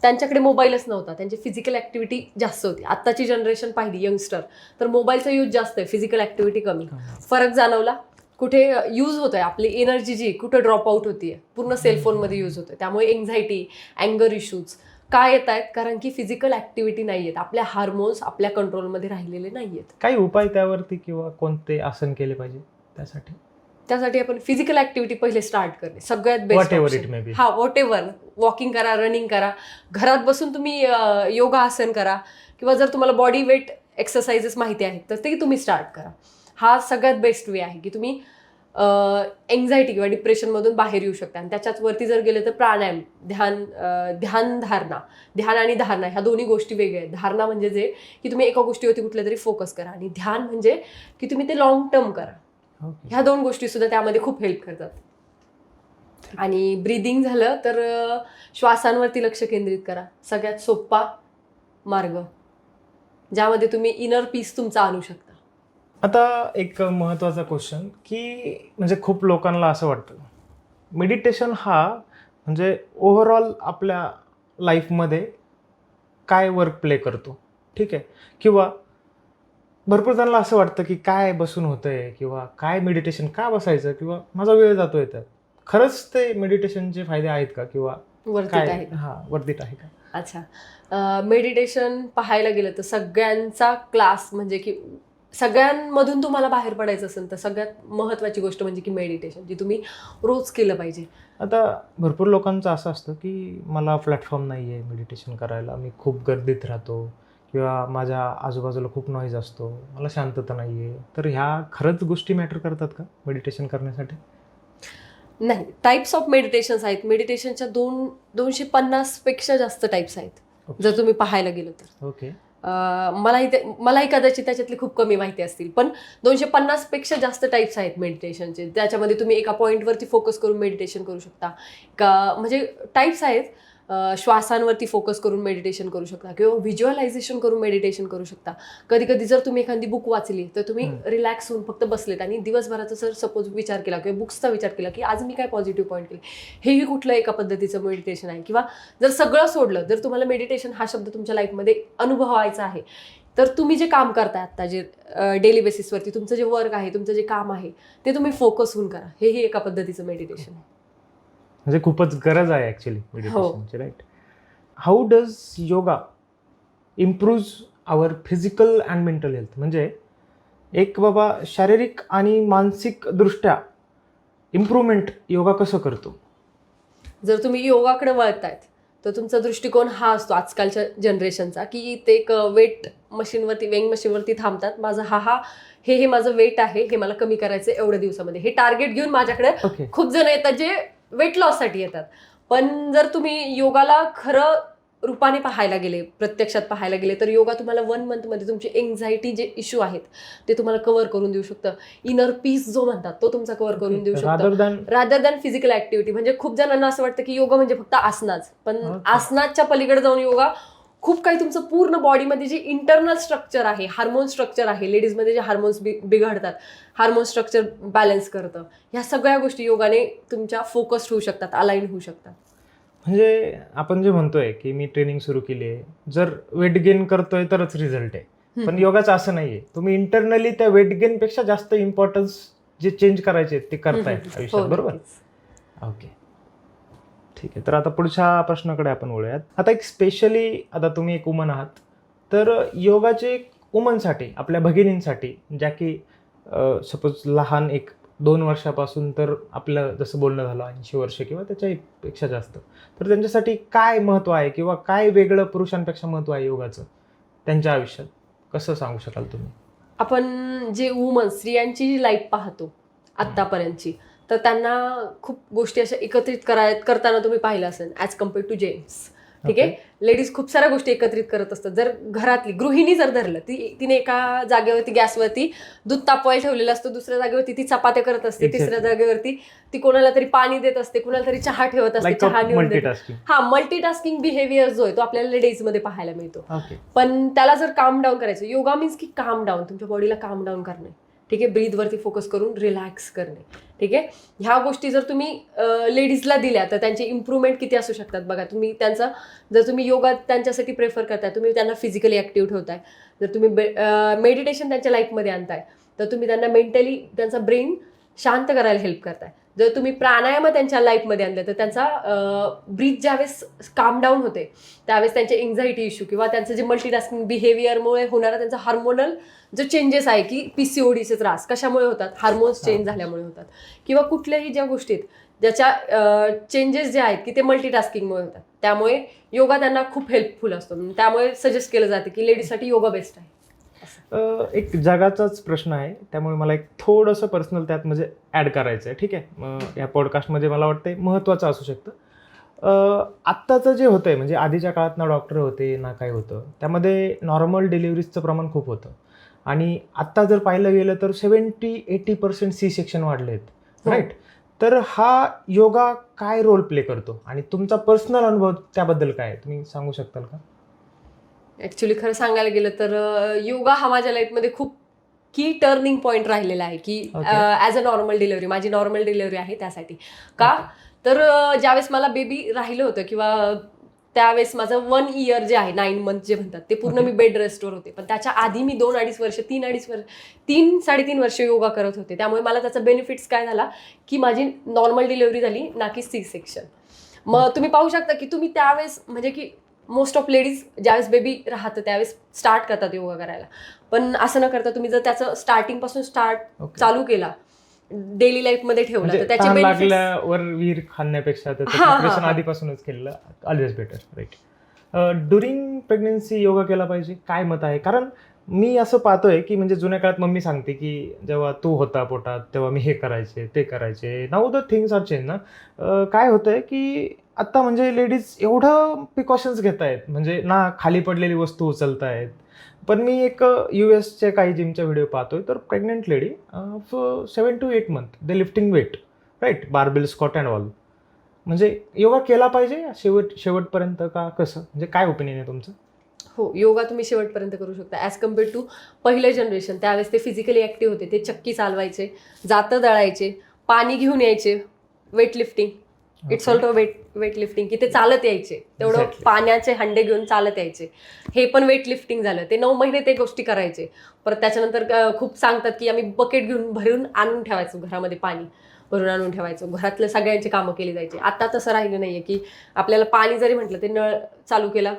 त्यांच्याकडे मोबाईलच नव्हता. त्यांची फिजिकल ऍक्टिव्हिटी जास्त होती. आत्ताची जनरेशन पाहिली यंगस्टर तर मोबाईलचा यूज जास्त आहे, फिजिकल ऍक्टिव्हिटी कमी. फरक जाणवला कुठे यूज होतोय, आपली एनर्जी जी कुठे ड्रॉप आउट होतीये, पूर्ण सेलफोनमध्ये यूज होतोय. त्यामुळे एन्झायटी, अँगर इश्यूज काय येत आहेत? कारण की फिजिकल ऍक्टिव्हिटी नाही आहेत, आपल्या हार्मोन्स आपल्या कंट्रोलमध्ये राहिलेले नाही आहेत. काही उपाय त्यावरती किंवा कोणते आसन केले पाहिजे त्यासाठी आपण फिजिकल ऍक्टिव्हिटी पहिले स्टार्ट करणे सगळ्यात बेस्ट. हा, व्हॉट एव्हर, वॉकिंग करा, रनिंग करा, घरात बसून तुम्ही योगा आसन करा किंवा जर तुम्हाला बॉडी वेट एक्सरसाइजेस माहिती आहेत तर ते तुम्ही स्टार्ट करा. हा सगळ्यात बेस्ट वे आहे की तुम्ही एन्झायटी किंवा डिप्रेशनमधून बाहेर येऊ शकता. आणि त्याच्याच वरती जर गेले तर प्राणायाम, ध्यान आणि धारणा ह्या दोन्ही गोष्टी वेगळ्या आहेत. धारणा म्हणजे जे की तुम्ही एका गोष्टीवरती कुठल्या तरी फोकस करा, आणि ध्यान म्हणजे की तुम्ही ते लॉंग टर्म करा. ह्या दोन गोष्टी सुद्धा त्यामध्ये खूप हेल्प करतात. आणि ब्रीदिंग झालं तर श्वासांवरती लक्ष केंद्रित करा, सगळ्यात सोपा मार्ग ज्यामध्ये तुम्ही इनर पीस तुमचा आणू शकता. आता एक महत्त्वाचा क्वेश्चन की म्हणजे खूप लोकांना असं वाटतं मेडिटेशन हा म्हणजे ओव्हरऑल आपल्या लाईफमध्ये काय वर्क प्ले करतो. ठीक आहे, किंवा भरपूर जणांना असं वाटतं की काय बसून होतंय किंवा काय मेडिटेशन का बसायचं किंवा माझा वेळ जातोय. तर खरंच ते मेडिटेशनचे फायदे आहेत का किंवा वर्थित आहे? वर्थित आहे का? अच्छा, मेडिटेशन पाहायला गेलं तर सगळ्यांचा क्लास म्हणजे की सगळ्यांमधून तुम्हाला बाहेर पडायचं असेल तर सगळ्यात महत्त्वाची गोष्ट म्हणजे की मेडिटेशन, जी तुम्ही रोज केलं पाहिजे. आता भरपूर लोकांचं असं असतं की मला प्लॅटफॉर्म नाही आहे मेडिटेशन करायला, मी खूप गर्दीत राहतो किंवा माझ्या आजूबाजूला खूप नॉईज असतो, मला शांतता नाही आहे. तर ह्या खरंच गोष्टी मॅटर करतात का मेडिटेशन करण्यासाठी? नाही, टाईप्स ऑफ मेडिटेशन्स आहेत. मेडिटेशनच्या 250 पेक्षा जास्त टाईप्स आहेत जर तुम्ही पाहायला गेलं तर. ओके. मलाही कदाचित त्याच्यातली खूप कमी माहिती असतील, पण 250 पेक्षा जास्त टाईप्स आहेत मेडिटेशनचे. त्याच्यामध्ये तुम्ही एका पॉईंटवरती फोकस करून मेडिटेशन करू शकता का, म्हणजे टाईप्स आहेत. श्वासांवरती फोकस करून मेडिटेशन करू शकता किंवा व्हिज्युअलायझेशन करून मेडिटेशन करू शकता. कधी कधी जर तुम्ही एखादी बुक वाचली तर तुम्ही रिलॅक्स होऊन फक्त बसलेत आणि दिवसभराचा जर सपोज विचार केला किंवा बुक्सचा विचार केला की आज मी काय पॉझिटिव्ह पॉईंट केले, हेही कुठलं एका पद्धतीचं मेडिटेशन आहे. किंवा जर सगळं सोडलं, जर तुम्हाला मेडिटेशन हा शब्द तुमच्या लाईफमध्ये अनुभवायचा आहे तर तुम्ही जे काम करताय आता, जे डेली बेसिसवरती तुमचं जे वर्क आहे, तुमचं जे काम आहे ते तुम्ही फोकस होऊन करा, हेही एका पद्धतीचं मेडिटेशन आहे. म्हणजे खूपच गरज आहे ॲक्च्युली मेडिटेशनची, right? How does yoga improve our physical and mental health? म्हणजे एक बाबा शारीरिक आणि मानसिक दृष्ट्या इम्प्रूव्हमेंट योगा कसं करतो? जर तुम्ही योगाकडे वळतायत तर तुमचा दृष्टिकोन हा असतो आजकालच्या जनरेशनचा की ते एक वेट मशीनवरती, वेंग मशीनवरती थांबतात. माझं हे माझं वेट आहे, हे मला कमी करायचं एवढ्या दिवसामध्ये, हे टार्गेट घेऊन माझ्याकडे खूप जण येतात जे वेट लॉससाठी येतात. पण जर तुम्ही योगाला खरं रूपाने पाहायला गेले, प्रत्यक्षात पाहायला गेले तर योगा तुम्हाला 1 मंथमध्ये तुमची एन्झायटी जे इश्यू आहेत ते तुम्हाला कव्हर करून देऊ शकतं. इनर पीस जो म्हणतात तो तुमचा कव्हर करून देऊ शकतं, रादर दॅन फिजिकल ऍक्टिव्हिटी. म्हणजे खूप जणांना असं वाटतं की योगा म्हणजे फक्त आसनाच, पण आसनाच्या पलीकडे जाऊन योगा खूप काही तुमचं पूर्ण बॉडीमध्ये जे इंटरनल स्ट्रक्चर आहे, हार्मोन स्ट्रक्चर आहे, लेडीजमध्ये जे हार्मोन्स बिघडतात, हार्मोन स्ट्रक्चर बॅलन्स करतं. ह्या सगळ्या गोष्टी योगाने तुमच्या फोकस्ड होऊ शकतात, अलाइन होऊ शकतात. म्हणजे आपण जे म्हणतोय की मी ट्रेनिंग सुरू केली आहे, जर वेट गेन करतोय तरच रिझल्ट आहे, पण योगाचं असं नाहीये, तुम्ही इंटरनली त्या वेट गेन पेक्षा जास्त इम्पॉर्टन्स जे चेंज करायचे ते करताय आयुष्यात, हो, बरोबर? ओके, ठीक आहे. तर आता पुढच्या प्रश्नाकडे आपण वळूयात. आता एक स्पेशली, आता तुम्ही एक वुमन आहात, तर योगाचे वुमनसाठी, आपल्या भगिनींसाठी, ज्या की सपोज लहान 1-2 वर्षापासून तर आपलं जसं बोलणं झालं 80 वर्ष किंवा त्याच्यापेक्षा जास्त, तर त्यांच्यासाठी काय महत्त्व आहे किंवा काय वेगळं पुरुषांपेक्षा महत्त्व आहे योगाचं त्यांच्या आयुष्यात, कसं सांगू शकाल तुम्ही? आपण जे वुमन स्त्रियांची जी लाईफ पाहतो आत्तापर्यंतची, तर त्यांना खूप गोष्टी अशा एकत्रित करताना तुम्ही पाहिलं असेल ॲज कम्पेअर्ड टू जेंट्स. ठीक आहे, लेडीज खूप साऱ्या गोष्टी एकत्रित करत असतात. जर घरातली गृहिणी जर धरलं, तिने एका जागेवरती गॅसवरती दूध तापवायला ठेवलेलं असतं, दुसऱ्या जागेवरती ती चपात्या करत असते, तिसऱ्या जागेवरती ती कोणाला तरी पाणी देत असते, कोणाला तरी चहा ठेवत असते, चहा नेऊन देते. हा मल्टीटास्किंग बिहेवियर जो आहे तो आपल्याला लेडीजमध्ये पाहायला मिळतो. पण त्याला जर काम डाऊन करायचं, योगा मीन्स की काम डाऊन, तुमच्या बॉडीला काम डाऊन करणे. ठीक आहे, ब्रीथवरती फोकस करून रिलॅक्स करणे. ठीक आहे, ह्या गोष्टी जर तुम्ही लेडीजला दिल्या तर त्यांची इम्प्रूव्हमेंट किती असू शकतात बघा. तुम्ही त्यांचा, जर तुम्ही योगा त्यांच्यासाठी प्रेफर करताय, तुम्ही त्यांना फिजिकली ॲक्टिव्ह ठेवताय, जर तुम्ही मेडिटेशन त्यांच्या लाईफमध्ये आणताय, तर तुम्ही त्यांना मेंटली त्यांचा ब्रेन शांत करायला हेल्प करताय. जर तुम्ही प्राणायाम त्यांच्या लाईफमध्ये आणलं तर त्यांचा ब्रीथ ज्यावेळेस काम डाऊन होते त्यावेळेस त्यांचे एन्झायटी इश्यू किंवा त्यांचं जे मल्टीटास्किंग बिहेवियरमुळे होणारा त्यांचा हार्मोनल जो चेंजेस आहे, की PCODचे त्रास कशामुळे होतात, हार्मोन्स चेंज झाल्यामुळे होतात, किंवा कुठल्याही ज्या गोष्टीत ज्याच्या चेंजेस जे आहेत की ते मल्टीटास्किंगमुळे होतात, त्यामुळे योगा त्यांना खूप हेल्पफुल असतो. त्यामुळे सजेस्ट केलं जातं की लेडीजसाठी योगा बेस्ट आहे. एक जगाचाच प्रश्न आहे, त्यामुळे मला एक थोडंसं पर्सनल त्यात म्हणजे ॲड करायचं आहे. ठीक आहे, मग या पॉडकास्टमध्ये मला वाटतं महत्त्वाचं असू शकतं. आत्ताचं जे होतं आहे, म्हणजे आधीच्या काळात ना डॉक्टर होते ना काय होतं, त्यामध्ये नॉर्मल डिलिव्हरीजचं प्रमाण खूप होतं. आणि आत्ता जर पाहिलं गेलं तर 70-80% C-सेक्शन वाढले आहेत, राईट? तर हा योगा काय रोल प्ले करतो आणि तुमचा पर्सनल अनुभव त्याबद्दल काय आहे, तुम्ही सांगू शकताल का? ॲक्च्युली खरं सांगायला गेलं तर योगा हा माझ्या लाईफमध्ये खूप की टर्निंग पॉईंट राहिलेला आहे, की ॲज अ नॉर्मल डिलिव्हरी, माझी नॉर्मल डिलिव्हरी आहे त्यासाठी. का तर ज्यावेळेस मला बेबी राहिलं होतं किंवा त्यावेळेस माझं 1 इयर जे आहे, 9 मंथ जे म्हणतात, ते पूर्ण मी बेड रेस्टवर होते. पण त्याच्या आधी मी 2-2.5 वर्ष 3-3.5 वर्ष योगा करत होते. त्यामुळे मला त्याचा बेनिफिट्स काय झाला की माझी नॉर्मल डिलिव्हरी झाली ना की C-सेक्शन. मग तुम्ही पाहू शकता की तुम्ही त्यावेळेस म्हणजे की मोस्ट ऑफ लेडीज ज्यावेळेस बेबी राहतं त्यावेळेस स्टार्ट करतात योगा करायला. पण असं न करता तुम्ही जर त्याचं स्टार्टिंगपासून चालू केला, डेली लाईफमध्ये ठेवला, तर त्याचे बेनिफिट्स लागल्यावर वीर खाण्यापेक्षा प्रिपरेशन आधीपासूनच केलेलं always better, right? During pregnancy yoga केला पाहिजे, काय मत आहे? कारण मी असं पाहतोय की म्हणजे जुन्या काळात मम्मी सांगते की जेव्हा तू होता पोटात तेव्हा मी हे करायचे ते करायचे. Now the things are change ना. काय होतंय की आत्ता म्हणजे लेडीज एवढं प्रिकॉशन्स घेत आहेत, म्हणजे ना खाली पडलेली वस्तू उचलतायत. पण मी एक US काही जिमच्या व्हिडिओ पाहतोय, तर pregnant lady 7 to 8 month they lifting weight, right? Barbell, squat and all. म्हणजे योगा केला पाहिजे शेवटपर्यंत का कसं, म्हणजे काय ओपिनियन आहे तुमचं? हो, योगा तुम्ही शेवटपर्यंत करू शकता. ॲज कम्पेअर्ड टू पहिलं जनरेशन, त्यावेळेस ते फिजिकली ॲक्टिव्ह होते, ते चक्की चालवायचे, जातं दळायचे, पाणी घेऊन यायचे, weight lifting, it's also weight lifting, की ते चालत यायचे, तेवढं पाण्याचे हंडे घेऊन चालत यायचे. हे पण वेट लिफ्टिंग झालं. ते 9 महिने ते गोष्टी करायचे. परत त्याच्यानंतर खूप सांगतात की आम्ही बकेट घेऊन भरून आणून ठेवायचो, घरामध्ये पाणी भरून आणून ठेवायचो, घरातल्या सगळ्यांची कामं केली जायची. आता तसं राहिलं नाहीये की आपल्याला पाणी जरी म्हटलं ते नळ चालू केला,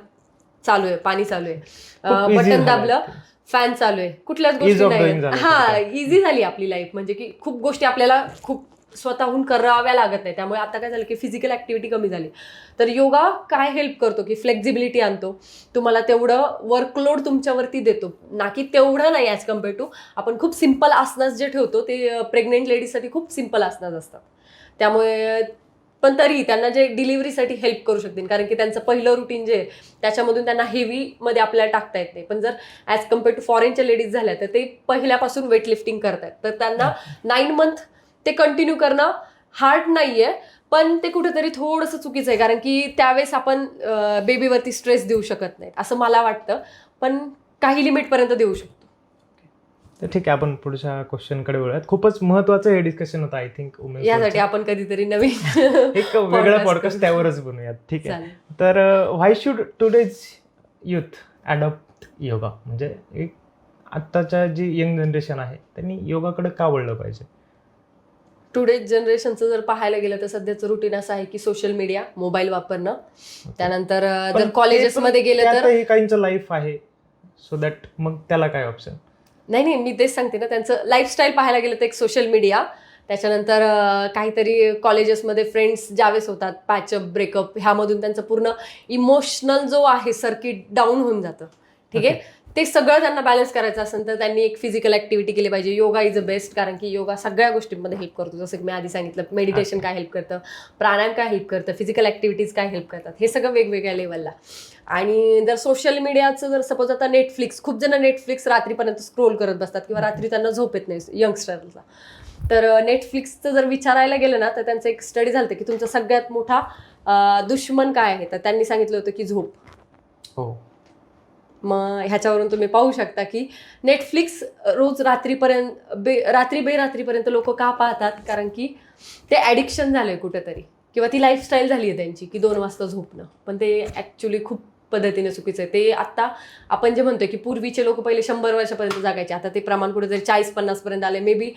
चालू आहे, पाणी चालू आहे, बटन दाबलं, फॅन चालू आहे, कुठल्याच गोष्टी नाही. हा, इझी झाली आपली लाईफ, म्हणजे की खूप गोष्टी आपल्याला खूप स्वतःहून कराव्या लागत नाही. त्यामुळे आता काय झालं की फिजिकल ॲक्टिव्हिटी कमी झाली. तर योगा काय हेल्प करतो की फ्लेक्झिबिलिटी आणतो, तुम्हाला तेवढं वर्कलोड तुमच्यावरती देतो, ना की तेवढं नाही ॲज कम्पेअर्ड टू आपण खूप सिम्पल आसनास जे ठेवतो ते प्रेग्नेंट लेडीजसाठी खूप सिम्पल आसनास असतात. त्यामुळे पण तरी त्यांना जे डिलिव्हरीसाठी हेल्प करू शकतील, कारण की त्यांचं पहिलं रुटीन जे आहे त्याच्यामधून त्यांना हेवीमध्ये आपल्याला टाकता येत नाही. पण जर ॲज कम्पेअर्ड टू फॉरेनच्या लेडीज झाल्या तर ते पहिल्यापासून वेट लिफ्टिंग करतायत, तर त्यांना 9 मंथ ते कंटिन्यू करणं हार्ड नाही आहे. पण ते कुठेतरी थोडंसं चुकीचं आहे, कारण की त्यावेळेस आपण बेबीवरती स्ट्रेस देऊ शकत नाही असं मला वाटतं, पण काही लिमिटपर्यंत देऊ शकतो. तर ठीक आहे, आपण पुढच्या क्वेश्चनकडे वळूयात. खूपच महत्त्वाचं हे डिस्कशन होतं आय थिंक. यासाठी आपण कधीतरी नवीन एक वेगळा पॉडकास्ट त्यावरच बनवूयात. ठीक आहे. तर why should today's youth adopt yoga, म्हणजे एक आत्ताच्या जी यंग जनरेशन आहे त्यांनी योगाकडे का वळलं पाहिजे? टुडेज जनरेशनचं जर पाहायला गेलं तर सध्याचं रुटीन असं आहे की सोशल मीडिया, मोबाईल वापरणं, त्यानंतर जर कॉलेजेसमध्ये गेलं तर त्यातही काहींचं लाईफ आहे, सो दॅट मग त्याला काय ऑप्शन? नाही, मी तेच सांगते ना, त्यांचं लाईफस्टाईल पाहायला गेलं तर एक सोशल मीडिया, त्याच्यानंतर काहीतरी कॉलेजेसमध्ये फ्रेंड्स ज्यावेळेस होतात, पॅचअप, ब्रेकअप, ह्यामधून त्यांचं पूर्ण इमोशनल जो आहे सर्किट डाऊन होऊन जातं. ठीक आहे, ते सगळं त्यांना बॅलन्स करायचं असेल तर त्यांनी एक फिजिकल ऍक्टिव्हिटी केली पाहिजे. योगा इज अ बेस्ट, कारण की योगा सगळ्या गोष्टींमध्ये हेल्प करतो. जसं की मी आधी सांगितलं, मेडिटेशन काय हेल्प करतं, प्राणायाम काय हेल्प करतं, फिजिकल ऍक्टिव्हिटीज काय हेल्प करतात, हे सगळं वेगवेगळ्या लेवलला. आणि जर सोशल मीडियाचं जर सपोज आता नेटफ्लिक्स, खूप जण नेटफ्लिक्स रात्रीपर्यंत स्क्रोल करत बसतात किंवा रात्री त्यांना झोप येत नाही यंगस्टरला, तर नेटफ्लिक्सचं जर विचारायला गेलं ना तर त्यांचं एक स्टडी झालं की तुमचा सगळ्यात मोठा दुश्मन काय आहे, तर त्यांनी सांगितलं होतं की झोप. हो. मग ह्याच्यावरून तुम्ही पाहू शकता की नेटफ्लिक्स रोज रात्री बेरात्रीपर्यंत लोक का पाहतात, कारण की ते ॲडिक्शन झालंय कुठेतरी, किंवा ती लाईफस्टाईल झाली आहे त्यांची की 2 वाजता झोपणं. पण ते ॲक्च्युली खूप पद्धतीने चुकीचं आहे. ते आत्ता आपण जे म्हणतोय की पूर्वीचे लोक पहिले 100 वर्षापर्यंत जागायचे, आता ते प्रमाण कुठेतरी 40-50 पर्यंत आले, मे बी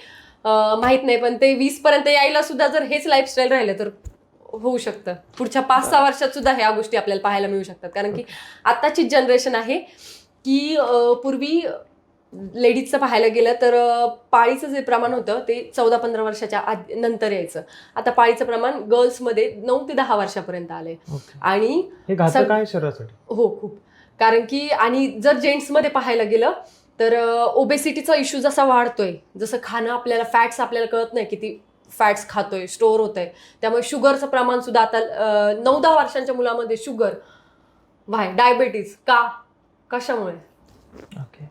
माहीत नाही, पण ते 20 पर्यंत यायला सुद्धा जर हेच लाईफस्टाईल राहिलं तर होऊ शकतं. पुढच्या 5-6 वर्षात सुद्धा ह्या गोष्टी आपल्याला पाहायला मिळू शकतात, कारण की आत्ताची जनरेशन आहे की पूर्वी लेडीजचं पाहायला गेलं तर पाळीचं जे प्रमाण होतं ते 14-15 वर्षाच्या नंतर यायचं. आता पाळीचं प्रमाण गर्ल्समध्ये 9 ते 10 वर्षापर्यंत आलंय. आणि हे घातक आहे शरीरासाठी. हो, खूप. कारण की आणि जर जेंट्समध्ये पाहायला गेलं तर ओबेसिटीचा इश्यू जसा वाढतोय, जसं खाणं आपल्याला, फॅट्स आपल्याला कळत नाही किती फॅट्स खातोय, स्टोअर होत आहे, त्यामुळे शुगरचं प्रमाण सुद्धा आता 9-10 वर्षांच्या मुलामध्ये शुगर, डायबेटीज का, कशामुळे? ओके.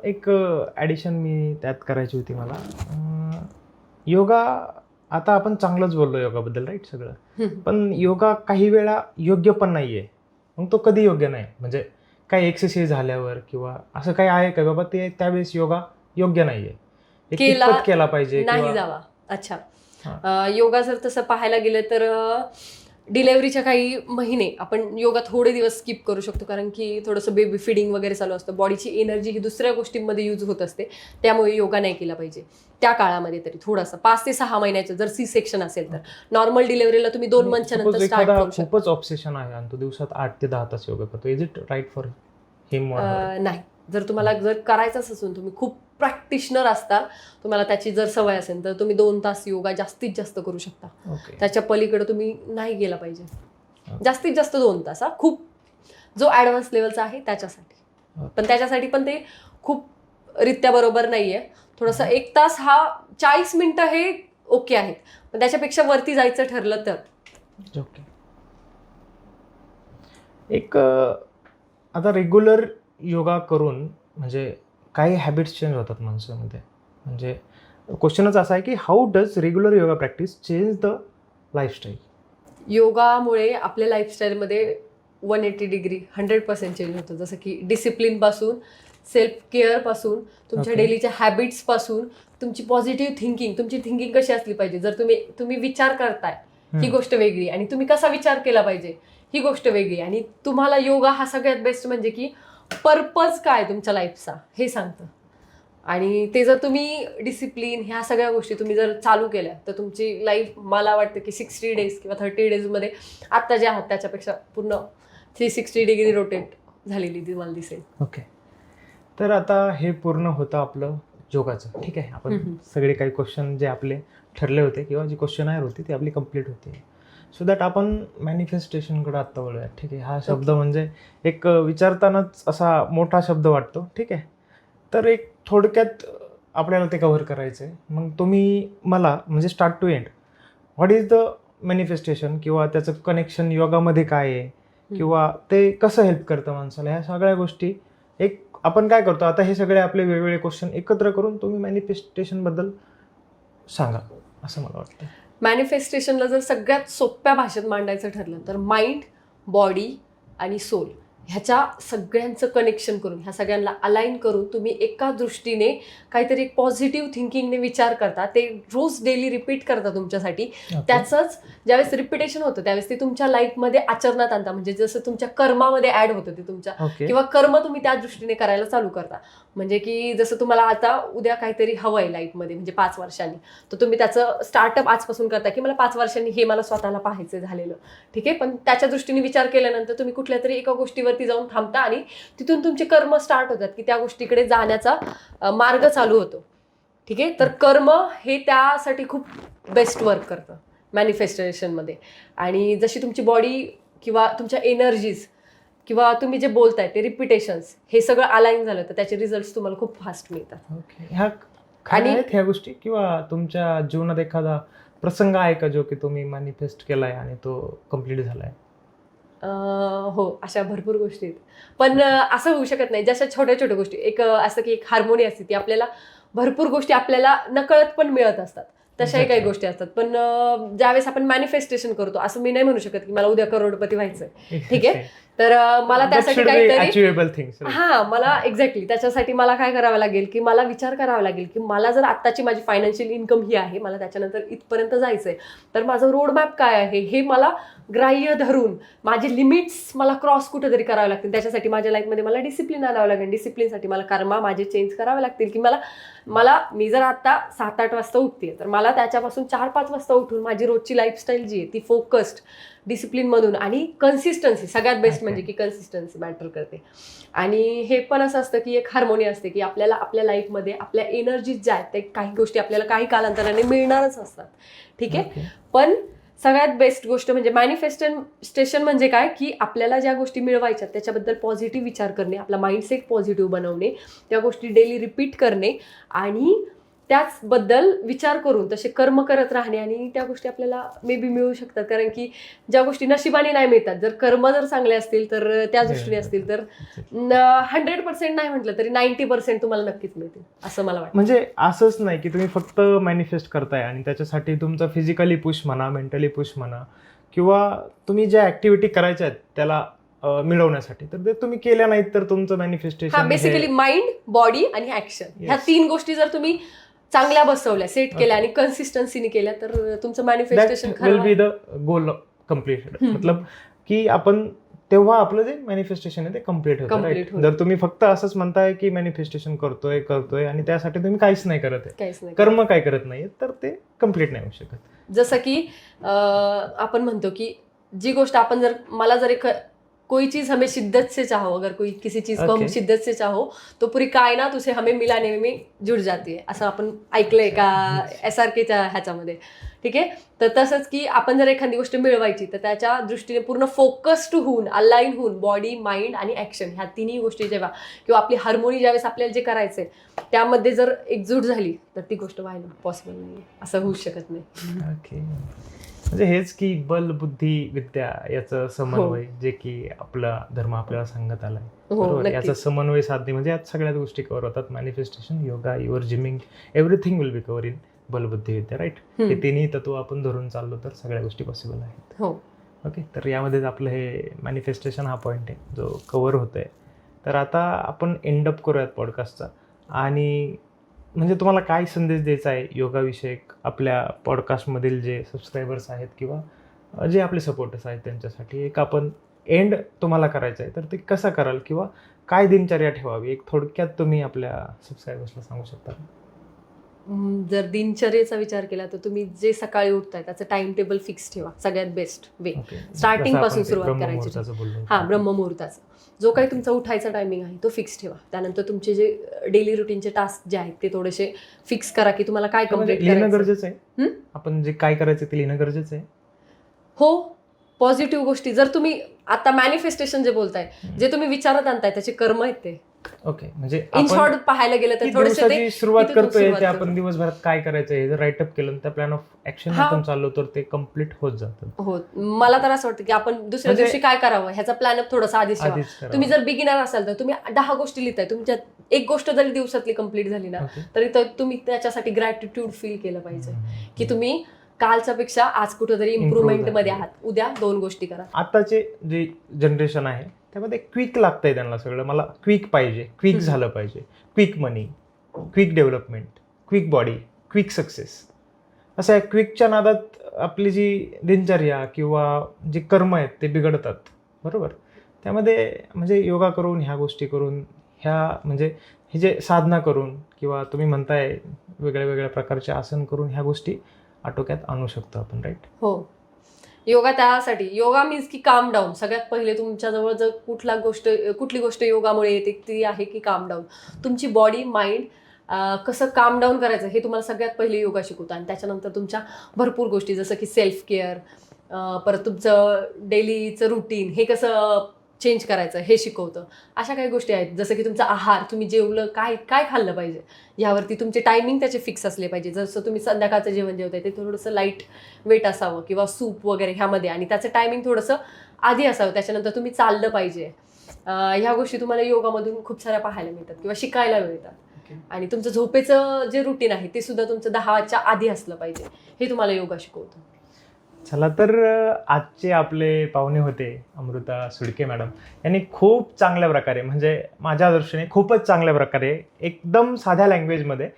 एक ॲडिशन मी त्यात करायची होती मला. योगा, आता आपण चांगलंच बोललो योगाबद्दल, राईट सगळं, पण योगा काही वेळा योग्य पण नाही आहे. मग तो कधी योग्य नाही, म्हणजे काही एक्सरसाइज झाल्यावर किंवा असं काही आहे का बाबा ते त्यावेळेस योगा योग्य नाही आहे, केला पाहिजे नाही जावा? अच्छा, योगा जर तसं पाहायला गेलं तर डिलेव्हरीच्या काही महिने आपण योगा थोडे दिवस स्किप करू शकतो, कारण की थोडंसं बेबी फिडिंग वगैरे चालू असतं, बॉडीची एनर्जी ही दुसऱ्या गोष्टींमध्ये यूज होत असते, त्यामुळे योगा नाही केला पाहिजे त्या काळामध्ये. तरी थोडासा 5 ते 6 महिन्याचं जर सी सेक्शन असेल तर, नॉर्मल डिलेव्हरीला तुम्ही 2 मंथच्या नंतर स्टार्ट करू शकता. खूपच ऑब्सेशन आहे आणि तो दिवसात 8 ते 10 तास योगा करतो, इज इट राईट फॉर हिम? नाही, जर तुम्हाला जर करायचंच असून, तुम्ही खूप प्रॅक्टिशनर असता, तुम्हाला त्याची जर सवय असेल तर तुम्ही 2 तास योगा जास्तीत जास्त करू शकता. त्याच्या पलीकडे तुम्ही नाही गेला पाहिजे. जास्तीत जास्त 2 तास, खूप जो ॲडव्हान्स लेवलचा आहे त्याच्यासाठी. पण त्याच्यासाठी पण ते खूप रित्या बरोबर नाहीये. थोडंसं 1 तास हा 40 मिनिटं हे ओके आहेत, पण त्याच्यापेक्षा वरती जायचं ठरलं तर ओके. एक आता रेग्युलर योगा करून म्हणजे काही हॅबिट्स चेंज होतात माणसामध्ये. म्हणजे क्वेश्चनच असा आहे की how does regular yoga practice change the lifestyle? योगामुळे आपल्या लाईफस्टाईलमध्ये 180 डिग्री 100% चेंज होतं. जसं की डिसिप्लिनपासून, सेल्फ केअरपासून, तुमच्या डेलीच्या हॅबिट्सपासून, तुमची पॉझिटिव्ह थिंकिंग, तुमची थिंकिंग कशी असली पाहिजे, जर तुम्ही विचार करताय ही गोष्ट वेगळी, आणि तुम्ही कसा विचार केला पाहिजे ही गोष्ट वेगळी. आणि तुम्हाला योगा हा सगळ्यात बेस्ट म्हणजे की पर्पज काय तुमच्या लाईफचा हे सांगतं. आणि ते जर तुम्ही डिसिप्लिन, ह्या सगळ्या गोष्टी तुम्ही जर चालू केल्या तर तुमची लाईफ, मला वाटतं की 60 डेज किंवा 30 डेजमध्ये आत्ता जे आहात त्याच्यापेक्षा पूर्ण 360 डिग्री रोटेट झालेली तुम्हाला दिसेल. ओके. तर आता हे पूर्ण होतं आपलं योगाचं. ठीक आहे, आपण सगळे काही क्वेश्चन जे आपले ठरले होते किंवा जी क्वेश्चन होती ती आपली कंप्लीट होती, सो दॅट आपण मॅनिफेस्टेशनकडे आत्ता वळूया. ठीक आहे, हा शब्द म्हणजे एक विचारतानाच असा मोठा शब्द वाटतो. ठीक आहे, तर एक थोडक्यात आपल्याला ते कव्हर करायचं आहे. मग तुम्ही मला म्हणजे start to end, what is the manifestation किंवा त्याचं कनेक्शन योगामध्ये काय आहे किंवा ते कसं हेल्प करतं माणसाला, ह्या सगळ्या गोष्टी एक आपण काय करतो आता, हे सगळे आपले वेगवेगळे क्वेश्चन एकत्र करून तुम्ही मॅनिफेस्टेशनबद्दल सांगा असं मला वाटतं. मॅनिफेस्टेशनला जर सगळ्यात सोप्या भाषेत मांडायचं ठरलं तर माइंड, बॉडी आणि सोल ह्याच्या सगळ्यांचं कनेक्शन करून, ह्या सगळ्यांना अलाइन करून तुम्ही एका दृष्टीने काहीतरी एक पॉझिटिव्ह थिंकिंगने विचार करता, ते रोज डेली रिपीट करता तुमच्यासाठी. त्याचंच ज्यावेळेस रिपिटेशन होतं त्यावेळेस ते तुमच्या लाईफमध्ये आचरणात आणता, म्हणजे जसं तुमच्या कर्मामध्ये ऍड होतं ते तुमच्या, किंवा कर्म तुम्ही त्या दृष्टीने करायला चालू करता. म्हणजे की जसं तुम्हाला आता उद्या काहीतरी हवंय लाईफमध्ये, म्हणजे 5 वर्षांनी, तर तुम्ही त्याचं स्टार्टअप आजपासून करता की मला 5 वर्षांनी हे मला स्वतःला पाहायचं झालेलं, ठीक आहे. पण त्याच्या दृष्टीने विचार केल्यानंतर तुम्ही कुठल्या तरी एका गोष्टीवरती जाऊन थांबता आणि तिथून तुमचे कर्म स्टार्ट होतात की त्या गोष्टीकडे जाण्याचा मार्ग चालू होतो, ठीक आहे. तर कर्म हे त्यासाठी खूप बेस्ट वर्क करतं मॅनिफेस्टेशनमध्ये. आणि जशी तुमची बॉडी किंवा तुमच्या एनर्जीज किंवा तुम्ही जे बोलताय ते रिपिटेशन्स हे सगळं अलाइन झालं तर त्याचे रिझल्ट तुम्हाला खूप फास्ट मिळतात. आणि ह्या गोष्टी किंवा तुमच्या जीवनात एखादा प्रसंग आहे का जो की तुम्ही मॅनिफेस्ट केलाय आणि तो कम्प्लीट झालाय? हो, अशा भरपूर गोष्टी आहेत. पण असं होऊ शकत नाही. जशा छोट्या छोट्या गोष्टी, एक असं की एक हार्मोनी असते, ती आपल्याला भरपूर गोष्टी आपल्याला नकळत पण मिळत असतात, तशाही काही गोष्टी असतात. पण ज्यावेळेस आपण मॅनिफेस्टेशन करतो, असं मी नाही म्हणू शकत की मला उद्या करोडपती व्हायचंय, ठीक आहे. तर मला त्यासाठी काहीतरी मला एक्झॅक्टली त्याच्यासाठी मला काय करावं लागेल की मला विचार करावा लागेल की मला जर आत्ताची माझी फायनान्शियल इन्कम ही आहे, मला त्याच्यानंतर इथपर्यंत जायचंय, तर माझं रोडमॅप काय आहे हे मला ग्राह्य धरून माझे लिमिट्स मला क्रॉस कुठेतरी करावे लागतील. त्याच्यासाठी माझ्या लाईफमध्ये मला डिसिप्लिन आणावं लागेल. डिसिप्लिनसाठी मला कर्मा माझे चेंज करावे लागतील की मी जर आता 7-8 वाजता उठते तर मला त्याच्यापासून 4-5 वाजता उठून माझी रोजची लाईफस्टाईल जी आहे ती फोकस्ड डिसिप्लिनमधून आणि कन्सिस्टन्सी, सगळ्यात बेस्ट म्हणजे की कन्सिस्टन्सी मॅटर करते. आणि हे पण असं असतं की एक हार्मोनी असते की आपल्याला आपल्या लाईफमध्ये आपल्या एनर्जीज ज्या आहेत ते काही गोष्टी आपल्याला काही कालांतराने मिळणारच असतात, ठीक आहे. पण सगळ्यात बेस्ट गोष्ट म्हणजे मॅनिफेस्टेशन म्हणजे काय की आपल्याला ज्या गोष्टी मिळवायच्या त्याच्याबद्दल पॉझिटिव्ह विचार करणे, आपला माइंडसेट पॉझिटिव्ह बनवणे, त्या गोष्टी डेली रिपीट करणे आणि त्याचबद्दल विचार करून तसे कर्म करत राहणे आणि त्या गोष्टी आपल्याला मे बी मिळू शकतात. कारण की ज्या गोष्टी नशिबाने नाही मिळतात, जर कर्म जर चांगले असतील तर त्या दृष्टीने असतील तर 100% नाही म्हटलं तरी 90% तुम्हाला नक्कीच मिळतील असं मला वाटतं. म्हणजे असंच नाही की तुम्ही फक्त मॅनिफेस्ट करताय आणि त्याच्यासाठी तुमचा फिजिकली पुश म्हणा, मेंटली पुश म्हणा, किंवा तुम्ही ज्या ऍक्टिव्हिटी करायच्या आहेत त्याला मिळवण्यासाठी, तर ते तुम्ही केल्या नाहीत तर तुमचं मॅनिफेस्टेशन बेसिकली माइंड, बॉडी आणि ऍक्शन ह्या 3 गोष्टी जर तुम्ही चांगल्या बसवल्या, सेट केल्या आणि कन्सिस्टन्सीने केल्या तर तुमचं manifestation will be the goal completed. मतलब की आपण तेव्हा आपलं जे मॅनिफेस्टेशन आहे ते कम्प्लीट होतं. जर तुम्ही फक्त असंच म्हणताय की मॅनिफेस्टेशन करतोय आणि त्यासाठी तुम्ही काहीच नाही करत आहे, कर्म काय करत नाहीये, तर ते कम्प्लीट नाही होऊ शकत. जसं की आपण म्हणतो की जी गोष्ट आपण मला जर कोई चीज हमें शिद्दत से चाहो, अगर कोई किसी चीज को हम शिद्दत से चाहो तो पूरी कायनात उसे हमें मिलाने में जुड़ जाती है, असं आपण ऐकलंय का SRKच्या ह्याच्यामध्ये, ठीक आहे. तर तसंच की आपण जर एखादी गोष्ट मिळवायची तर त्याच्या दृष्टीने पूर्ण फोकस्ड होऊन, अलाइन होऊन, बॉडी, माइंड आणि ऍक्शन ह्या 3ही गोष्टी जेव्हा किंवा आपली हार्मोनी ज्यावेळेस आपल्याला जे करायचंय त्यामध्ये जर एकजूट झाली तर ती गोष्ट व्हायला पॉसिबल नाही, असं होऊ शकत नाही. ओके, म्हणजे हेच की बल, बुद्धी, विद्या याचं समन्वय, जे की आपला धर्म आपल्याला सांगत आलाय, बरोबर. याचा समन्वय साधणे म्हणजे यात सगळ्याच गोष्टी कव्हर होतात. Manifestation, yoga, your gymming, everything will be cover in बल, बुद्धी, विद्या, राईट. हे 3ही तत्व आपण धरून चाललो तर सगळ्या गोष्टी पॉसिबल आहेत. ओके, तर यामध्येच आपलं हे मॅनिफेस्टेशन हा पॉईंट आहे जो कव्हर होतोय. तर आता आपण एंडअप करूयात पॉडकास्टचा. आणि म्हणजे तुम्हाला काय संदेश द्यायचा आहे योगाविषयक आपल्या पॉडकास्टमधील जे सबस्क्रायबर्स आहेत किंवा जे आपले सपोर्टर्स आहेत त्यांच्यासाठी? एक आपण एंड तुम्हाला करायचं आहे तर ते कसं कराल किंवा काय दिनचर्या ठेवावी, एक थोडक्यात तुम्ही आपल्या सबस्क्रायबर्सला सांगू शकता? जर दिनचर्येचा विचार केला तर तुम्ही जे सकाळी उठताय त्याचं टाइम टेबल फिक्स ठेवा, सगळ्यात बेस्ट वे. स्टार्टिंग पासून सुरुवात करायची. ब्रह्ममुहूर्ताचं जो काही तुमचा उठायचा टायमिंग आहे तो फिक्स ठेवा. त्यानंतर तुमचे जे डेली रुटीनचे टास्क जे आहेत ते थोडेसे फिक्स करा की तुम्हाला काय कम्प्लीट लिहिणं गरजेचं आहे. आपण जे काय करायचं ते लिहिणं गरजेचं आहे. हो, पॉझिटिव्ह गोष्टी जर तुम्ही आता मॅनिफेस्टेशन जे बोलताय, जे तुम्ही विचारात आणताय त्याचे कर्म आहेत ते. ओके, म्हणजे इन शॉर्ट पाहायला गेलं तर थोडंसं सुरुवात करतोय ते आपण दिवसभरात काय करायचं हे जर राईटअप केलं त्या प्लॅन ऑफ ऍक्शन आपण चाललो तर ते कम्प्लीट होत जातं. हो, मला तर असं वाटतं की आपण दुसऱ्या दिवशी काय करावं ह्याचा प्लॅन अप थोडासा आधीच ठेवा. तुम्ही जर बिगिनर असाल तर तुम्ही 10 गोष्टी लिहिताय, तुमच्या एक गोष्ट जरी दिवसातली कम्प्लीट झाली ना तरी तुम्ही त्याच्यासाठी ग्रॅटिट्यूड फील केलं पाहिजे की तुम्ही कालच्या पेक्षा आज कुठेतरी इम्प्रुव्हमेंट मध्ये आहात. उद्या 2 गोष्टी करा. आताचे जे जनरेशन आहे त्यामध्ये क्विक लागतंय त्यांना सगळं. मला क्विक पाहिजे, क्विक झालं पाहिजे, quick money, quick development, quick body, quick success. असं आहे, क्विकच्या नादात आपली जी दिनचर्या किंवा जे कर्म आहेत ते बिघडतात, बरोबर. त्यामध्ये म्हणजे योगा करून, ह्या गोष्टी करून, ह्या म्हणजे हे जे साधना करून किंवा तुम्ही म्हणताय वेगळ्या वेगळ्या प्रकारचे आसन करून ह्या गोष्टी आटोक्यात आणू शकतो आपण, राईट. हो, योगा त्यासाठी. योगा मीन्स की काम डाऊन. सगळ्यात पहिले तुमच्याजवळ जर कुठली गोष्ट योगामुळे येते ती आहे की काम डाऊन. तुमची बॉडी माइंड कसं काम डाऊन करायचं हे तुम्हाला सगळ्यात पहिले योगा शिकवतं. आणि त्याच्यानंतर तुमच्या भरपूर गोष्टी जसं की सेल्फ केअर, परत तुमचं डेलीचं रुटीन हे कसं चेंज करायचं हे शिकवतं. अशा काही गोष्टी आहेत जसं की तुमचा आहार, तुम्ही जेवलं काय खाल्लं पाहिजे यावरती तुमचे टायमिंग त्याचे फिक्स असले पाहिजे. जसं तुम्ही संध्याकाळचं जेवण जेवताय ते थोडंसं लाईट वेट असावं किंवा सूप वगैरे ह्यामध्ये, आणि त्याचं टायमिंग थोडंसं आधी असावं. त्याच्यानंतर तुम्ही चाललं पाहिजे. ह्या गोष्टी तुम्हाला योगामधून खूप साऱ्या पाहायला मिळतात किंवा शिकायला मिळतात. आणि तुमचं झोपेचं जे रुटीन आहे ते सुद्धा तुमचं 10च्या आधी असलं पाहिजे, हे तुम्हाला योगा शिकवतो. चला तर आजचे आपले पाहुणे होते अमृता सुडके मॅडम. यांनी खूप चांगल्या प्रकारे, म्हणजे माझ्या दृष्टीने खूपच चांगल्या प्रकारे एकदम साध्या लँग्वेजमध्ये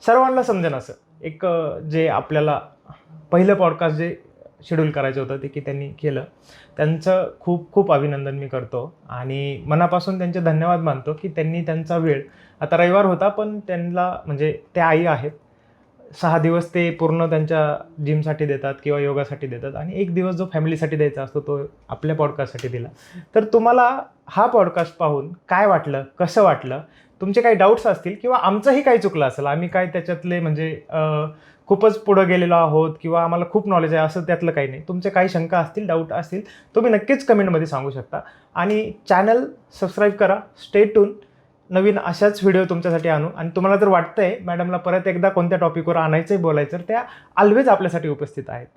सर्वांना समजेन असं एक जे आपल्याला पहिलं पॉडकास्ट जे शेड्यूल करायचं होतं ते की त्यांनी केलं. त्यांचं खूप खूप अभिनंदन मी करतो आणि मनापासून त्यांचे धन्यवाद मानतो की त्यांनी त्यांचा वेळ, आता रविवार होता पण त्यांना म्हणजे ते आई आहेत, 6 दिवस ते पूर्ण त्यांच्या जिमसाठी देतात किंवा योगासाठी देतात आणि 1 दिवस जो फॅमिलीसाठी द्यायचा असतो तो आपल्या पॉडकास्टसाठी दिला. तर तुम्हाला हा पॉडकास्ट पाहून काय वाटलं, कसं वाटलं, तुमचे काही डाऊट्स असतील किंवा आमचंही काही चुकलं असेल, आम्ही काय त्याच्यातले म्हणजे खूपच पुढं गेलेलो आहोत किंवा आम्हाला खूप नॉलेज आहे असं त्यातलं काही नाही. तुमचे काही शंका असतील, डाऊट असतील, तुम्ही नक्कीच कमेंटमध्ये सांगू शकता. आणि चॅनल सबस्क्राईब करा. Stay tune. नवीन अशाच व्हिडिओ तुमच्यासाठी आणू. आणि तुम्हाला जर वाटतंय मॅडमला परत एकदा कोणत्या टॉपिकवर आणायचं आहे, बोलायचं, तर त्या ऑलवेज आपल्यासाठी उपस्थित आहेत.